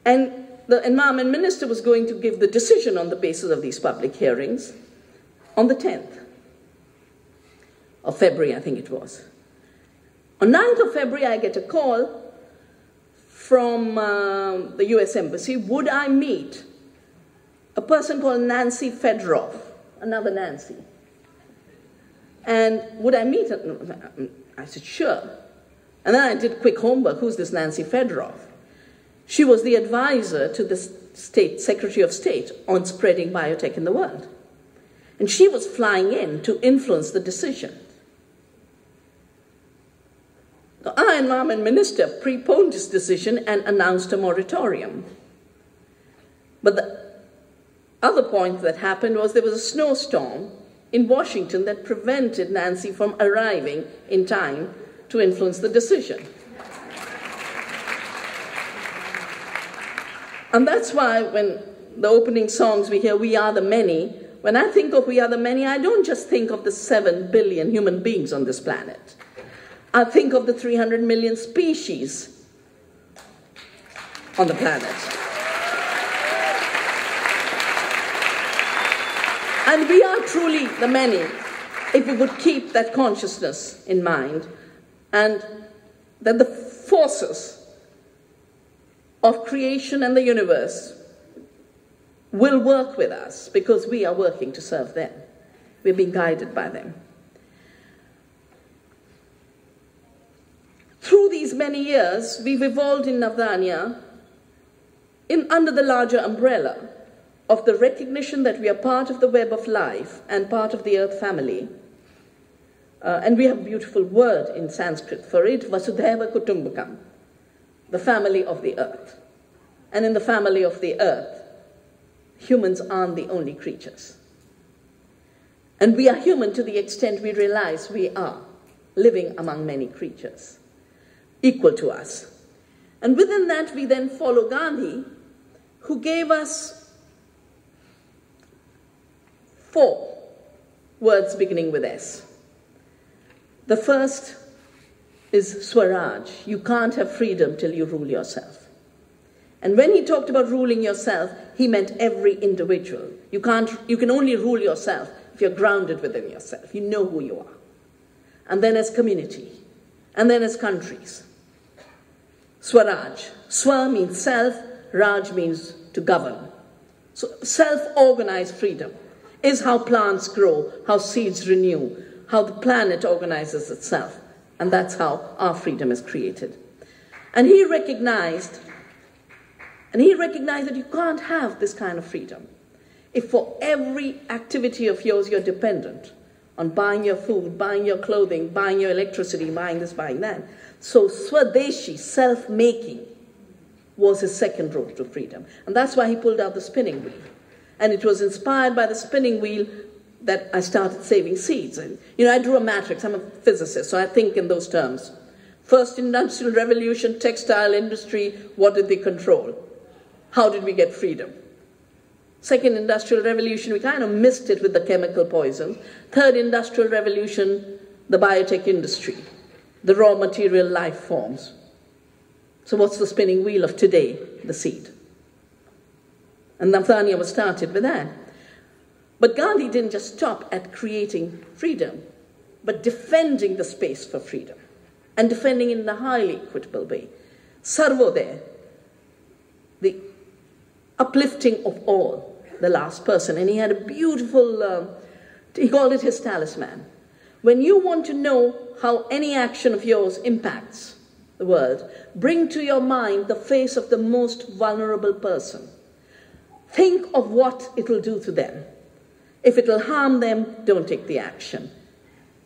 And the environment minister was going to give the decision on the basis of these public hearings on the 10th of February, I think it was. On 9th of February, I get a call from the US Embassy. Would I meet a person called Nancy Fedorov, another Nancy? And would I meet her? I said, sure. And then I did quick homework. Who's this Nancy Fedorov? She was the advisor to the Secretary of State on spreading biotech in the world. And she was flying in to influence the decision. Our environment minister preponed this decision and announced a moratorium. But the other point that happened was there was a snowstorm in Washington that prevented Nancy from arriving in time to influence the decision. And that's why when the opening songs we hear, "We Are the Many," when I think of "We Are the Many," I don't just think of the 7 billion human beings on this planet. I think of the 300 million species on the planet. And we are truly the many if we would keep that consciousness in mind, and that the forces of creation and the universe will work with us because we are working to serve them. We're being guided by them. Through these many years, we've evolved in Navdanya under the larger umbrella of the recognition that we are part of the web of life and part of the earth family. And we have a beautiful word in Sanskrit for it, Vasudhaiva Kutumbakam, the family of the earth. And in the family of the earth, humans aren't the only creatures. And we are human to the extent we realize we are living among many creatures, equal to us. And within that, we then follow Gandhi, who gave us 4 words beginning with S. The first is Swaraj. You can't have freedom till you rule yourself. And when he talked about ruling yourself, he meant every individual. You can only rule yourself if you're grounded within yourself. You know who you are. And then as community. And then as countries. Swaraj. Swa means self. Raj means to govern. So self-organized freedom is how plants grow, how seeds renew, how the planet organizes itself. And that's how our freedom is created. And he recognized that you can't have this kind of freedom if for every activity of yours you're dependent on buying your food, buying your clothing, buying your electricity, buying this, buying that. So Swadeshi, self-making, was his second road to freedom. And that's why he pulled out the spinning wheel. And it was inspired by the spinning wheel that I started saving seeds. And, I drew a matrix. I'm a physicist, so I think in those terms. First industrial revolution, textile industry, what did they control? How did we get freedom? Second industrial revolution, we kind of missed it with the chemical poisons. Third industrial revolution, the biotech industry, the raw material life forms. So what's the spinning wheel of today? The seed. And Navdanya was started with that. But Gandhi didn't just stop at creating freedom, but defending the space for freedom, and defending it in a highly equitable way. Sarvodaya, the uplifting of all, the last person. And he had a beautiful, he called it his talisman. When you want to know how any action of yours impacts the world, bring to your mind the face of the most vulnerable person. Think of what it will do to them. If it will harm them, don't take the action.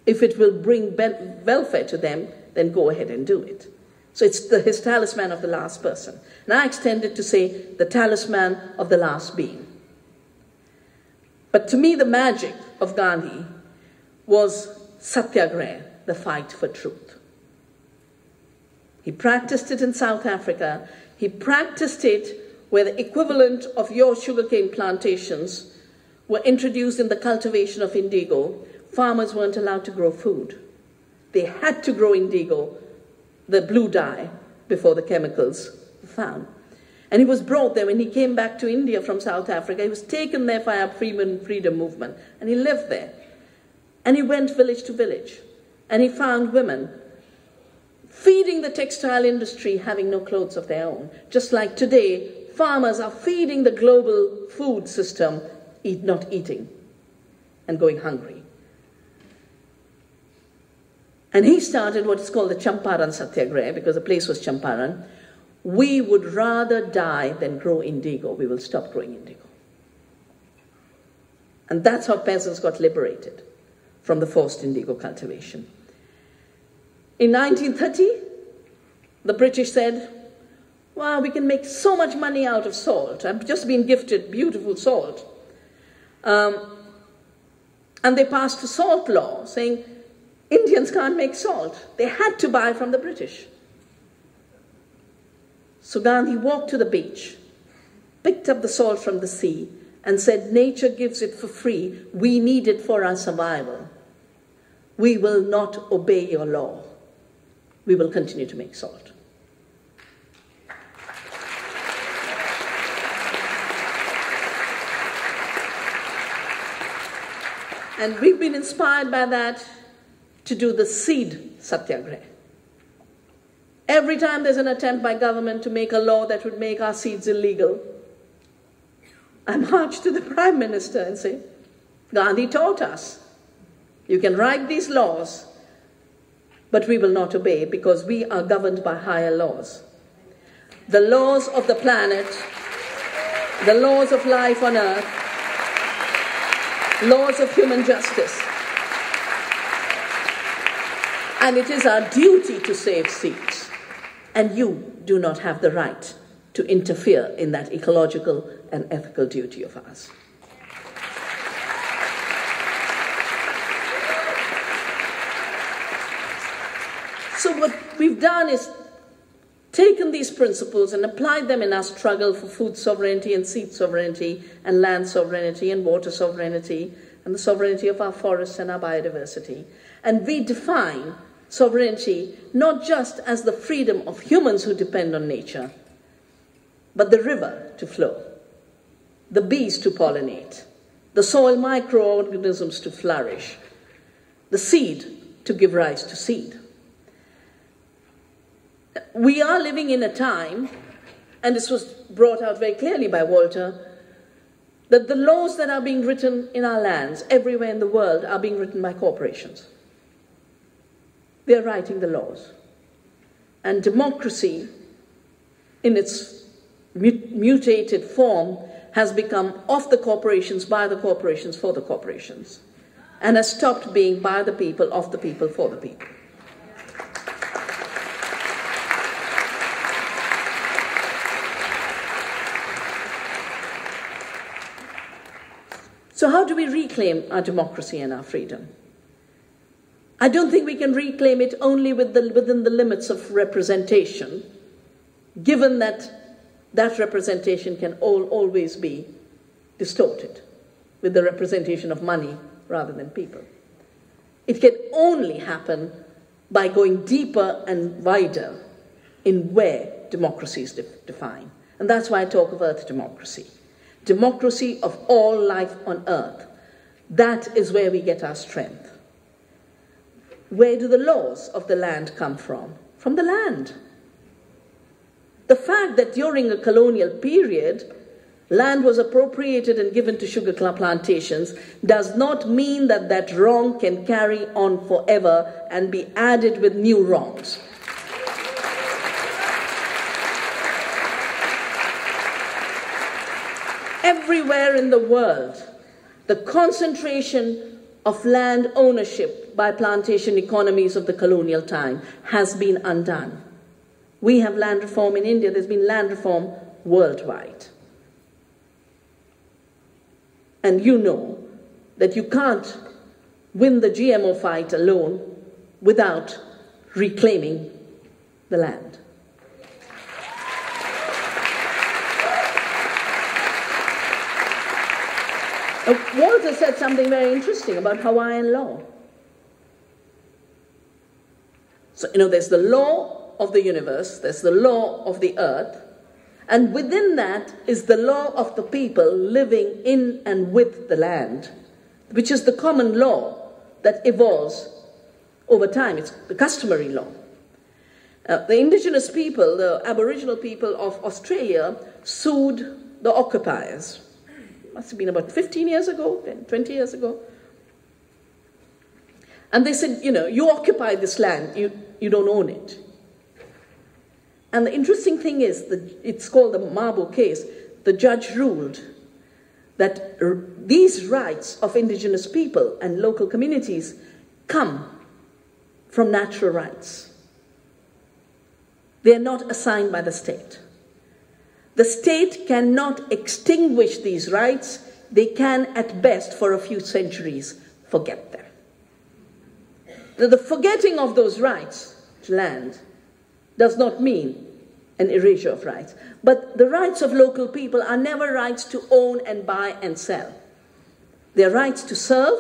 If it will bring welfare to them, then go ahead and do it. So it's his talisman of the last person. And I extend it to say the talisman of the last being. But to me, the magic of Gandhi was satyagraha, the fight for truth. He practiced it in South Africa. He practiced it where the equivalent of your sugarcane plantations were introduced in the cultivation of indigo. Farmers weren't allowed to grow food. They had to grow indigo, the blue dye, before the chemicals were found. And he was brought there when he came back to India from South Africa. He was taken there by a freedom movement, and he lived there. And he went village to village, and he found women feeding the textile industry, having no clothes of their own. Just like today, farmers are feeding the global food system, not eating and going hungry. And he started what is called the Champaran Satyagraha, because the place was Champaran. We would rather die than grow indigo. We will stop growing indigo. And that's how peasants got liberated from the forced indigo cultivation. In 1930, the British said, wow, we can make so much money out of salt. I've just been gifted beautiful salt. And they passed a salt law saying Indians can't make salt. They had to buy from the British. So Gandhi walked to the beach, picked up the salt from the sea, and said, nature gives it for free. We need it for our survival. We will not obey your law. We will continue to make salt. And we've been inspired by that to do the seed satyagraha. Every time there's an attempt by government to make a law that would make our seeds illegal, I march to the Prime Minister and say, Gandhi taught us, you can write these laws, but we will not obey because we are governed by higher laws. The laws of the planet, the laws of life on earth, laws of human justice. And it is our duty to save seeds. And you do not have the right to interfere in that ecological and ethical duty of ours. So what we've done is taken these principles and applied them in our struggle for food sovereignty and seed sovereignty and land sovereignty and water sovereignty, and the sovereignty of our forests and our biodiversity. And we define sovereignty not just as the freedom of humans who depend on nature, but the river to flow, the bees to pollinate, the soil microorganisms to flourish, the seed to give rise to seed. We are living in a time, and this was brought out very clearly by Walter, that the laws that are being written in our lands, everywhere in the world, are being written by corporations. They are writing the laws. And democracy, in its mutated form, has become of the corporations, by the corporations, for the corporations, and has stopped being by the people, of the people, for the people. So how do we reclaim our democracy and our freedom? I don't think we can reclaim it only within the limits of representation, given that that representation can always be distorted with the representation of money rather than people. It can only happen by going deeper and wider in where democracy is defined. And that's why I talk of earth democracy. Democracy of all life on earth. That is where we get our strength. Where do the laws of the land come from? From the land. The fact that during a colonial period, land was appropriated and given to sugar plantations does not mean that that wrong can carry on forever and be added with new wrongs. Everywhere in the world, the concentration of land ownership by plantation economies of the colonial time has been undone. We have land reform in India. There's been land reform worldwide. And you know that you can't win the GMO fight alone without reclaiming the land. Walter said something very interesting about Hawaiian law. So, there's the law of the universe, there's the law of the earth, and within that is the law of the people living in and with the land, which is the common law that evolves over time. It's the customary law. The indigenous people, the Aboriginal people of Australia, sued the occupiers. Must have been about 15 years ago, 20 years ago. And they said, you occupy this land, you don't own it. And the interesting thing is, it's called the Mabo case, the judge ruled that these rights of indigenous people and local communities come from natural rights. They are not assigned by the state. The state cannot extinguish these rights. They can, at best, for a few centuries, forget them. The forgetting of those rights to land does not mean an erasure of rights. But the rights of local people are never rights to own and buy and sell. They are rights to serve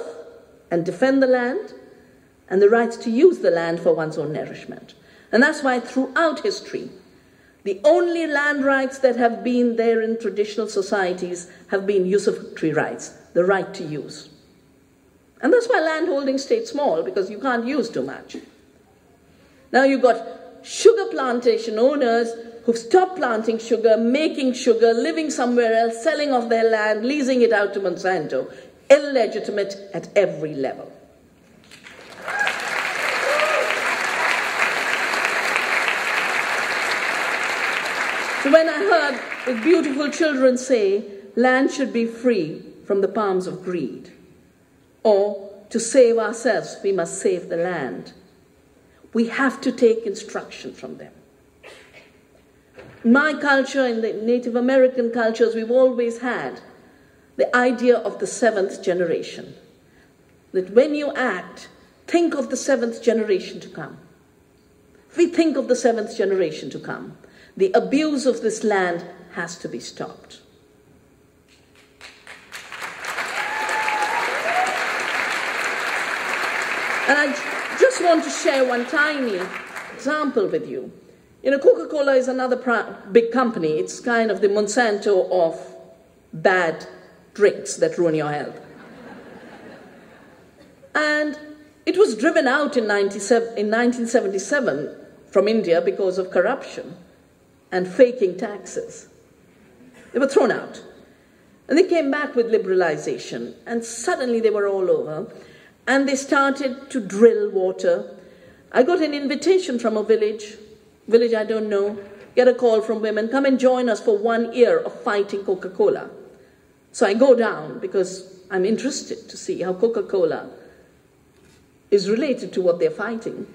and defend the land, and the rights to use the land for one's own nourishment. And that's why throughout history, the only land rights that have been there in traditional societies have been usufructory rights, the right to use. And that's why landholding stayed small, because you can't use too much. Now you've got sugar plantation owners who've stopped planting sugar, making sugar, living somewhere else, selling off their land, leasing it out to Monsanto. Illegitimate at every level. So when I heard the beautiful children say, land should be free from the palms of greed, or to save ourselves, we must save the land, we have to take instruction from them. In my culture, in the Native American cultures, we've always had the idea of the seventh generation. That when you act, think of the seventh generation to come. If we think of the seventh generation to come, the abuse of this land has to be stopped. And I just want to share one tiny example with you. You know, Coca-Cola is another big company. It's kind of the Monsanto of bad drinks that ruin your health. And it was driven out in 1977 from India because of corruption and faking taxes. They were thrown out. And they came back with liberalization, and suddenly they were all over. And they started to drill water. I got an invitation from a village I don't know, get a call from women, come and join us for 1 year of fighting Coca-Cola. So I go down because I'm interested to see how Coca-Cola is related to what they're fighting.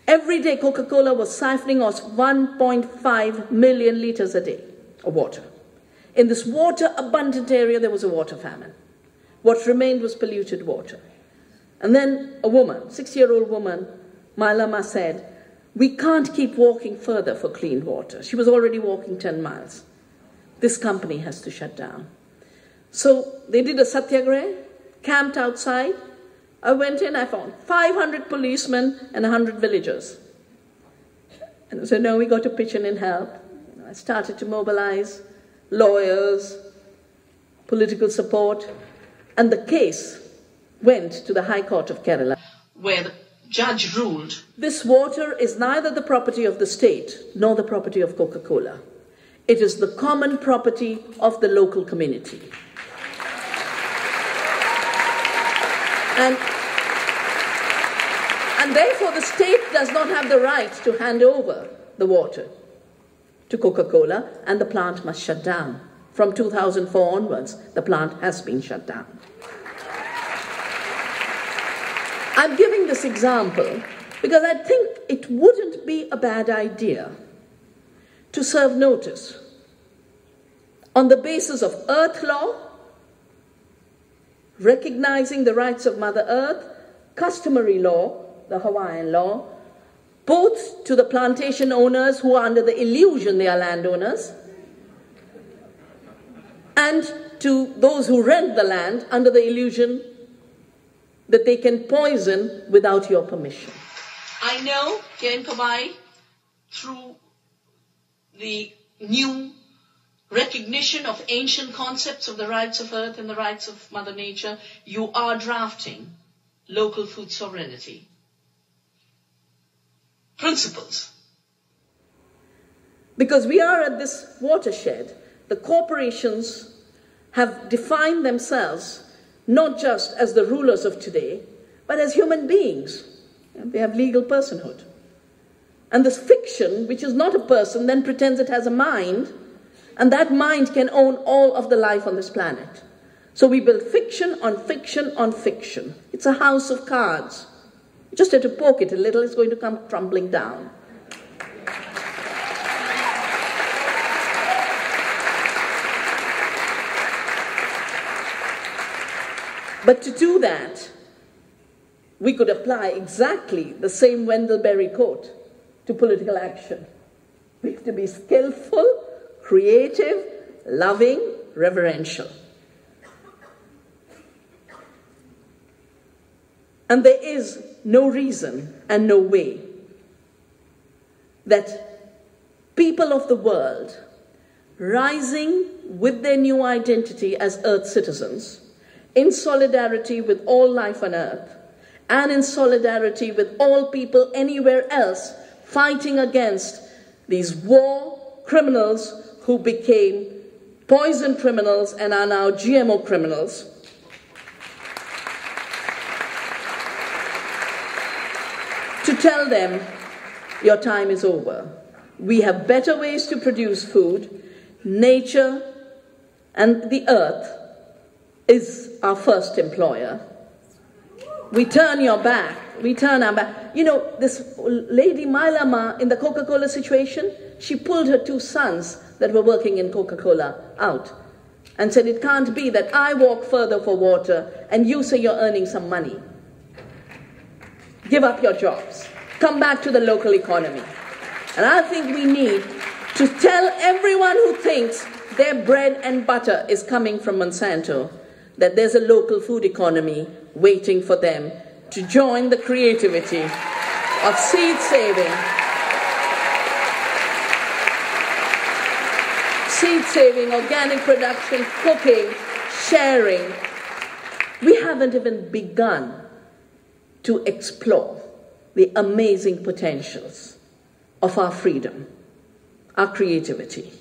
Every day Coca-Cola was siphoning off 1.5 million liters a day of water. In this water-abundant area, there was a water famine. What remained was polluted water. And then a woman, 6-year-old woman, Malama, said, "We can't keep walking further for clean water." She was already walking 10 miles. This company has to shut down. So they did a satyagraha, camped outside. I went in, I found 500 policemen and 100 villagers. And I said, no, we got to pitch in and help. I started to mobilize lawyers, political support, and the case went to the High Court of Kerala, where the judge ruled this water is neither the property of the state nor the property of Coca-Cola. It is the common property of the local community. And therefore the state does not have the right to hand over the water to Coca-Cola, and the plant must shut down. From 2004 onwards, the plant has been shut down. I'm giving this example because I think it wouldn't be a bad idea to serve notice on the basis of Earth law, recognizing the rights of Mother Earth, customary law, the Hawaiian law, both to the plantation owners who are under the illusion they are landowners, and to those who rent the land under the illusion that they can poison without your permission. I know here in Kauai, through the new recognition of ancient concepts of the rights of Earth and the rights of Mother Nature, you are drafting local food sovereignty principles. Because we are at this watershed, the corporations have defined themselves not just as the rulers of today, but as human beings. They have legal personhood. And this fiction, which is not a person, then pretends it has a mind, and that mind can own all of the life on this planet. So we build fiction on fiction on fiction. It's a house of cards. You just have to poke it a little, it's going to come crumbling down. But to do that, we could apply exactly the same Wendell Berry quote to political action. We have to be skillful, creative, loving, reverential. And there is no reason and no way that people of the world, rising with their new identity as Earth citizens, in solidarity with all life on Earth, and in solidarity with all people anywhere else fighting against these war criminals who became poison criminals and are now GMO criminals, to tell them, your time is over. We have better ways to produce food. Nature and the earth is our first employer. We turn your back. We turn our back. You know, this lady Mailama in the Coca-Cola situation, she pulled her 2 sons that were working in Coca-Cola out and said, it can't be that I walk further for water and you say you're earning some money. Give up your jobs. Come back to the local economy. And I think we need to tell everyone who thinks their bread and butter is coming from Monsanto that there's a local food economy waiting for them to join the creativity of seed saving, organic production, cooking, sharing. We haven't even begun to explore the amazing potentials of our freedom, our creativity,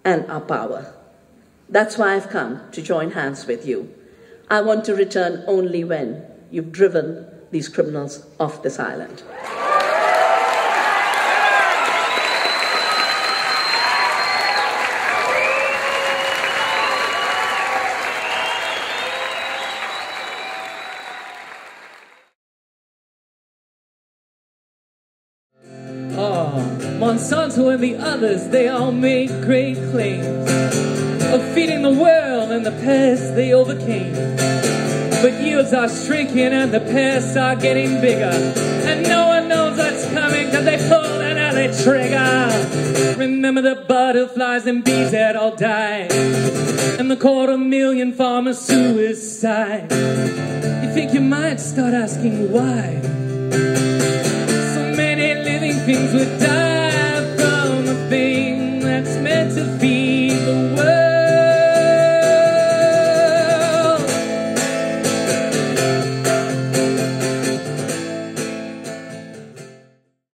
and our power. That's why I've come to join hands with you. I want to return only when you've driven these criminals off this island. Monsanto and the others, they all make great claims of feeding the world and the pests they overcame. But yields are shrinking and the pests are getting bigger, and no one knows what's coming till they pull an early trigger. Remember the butterflies and bees that all died, and the 250,000 farmer suicide. You think you might start asking why so many living things would die.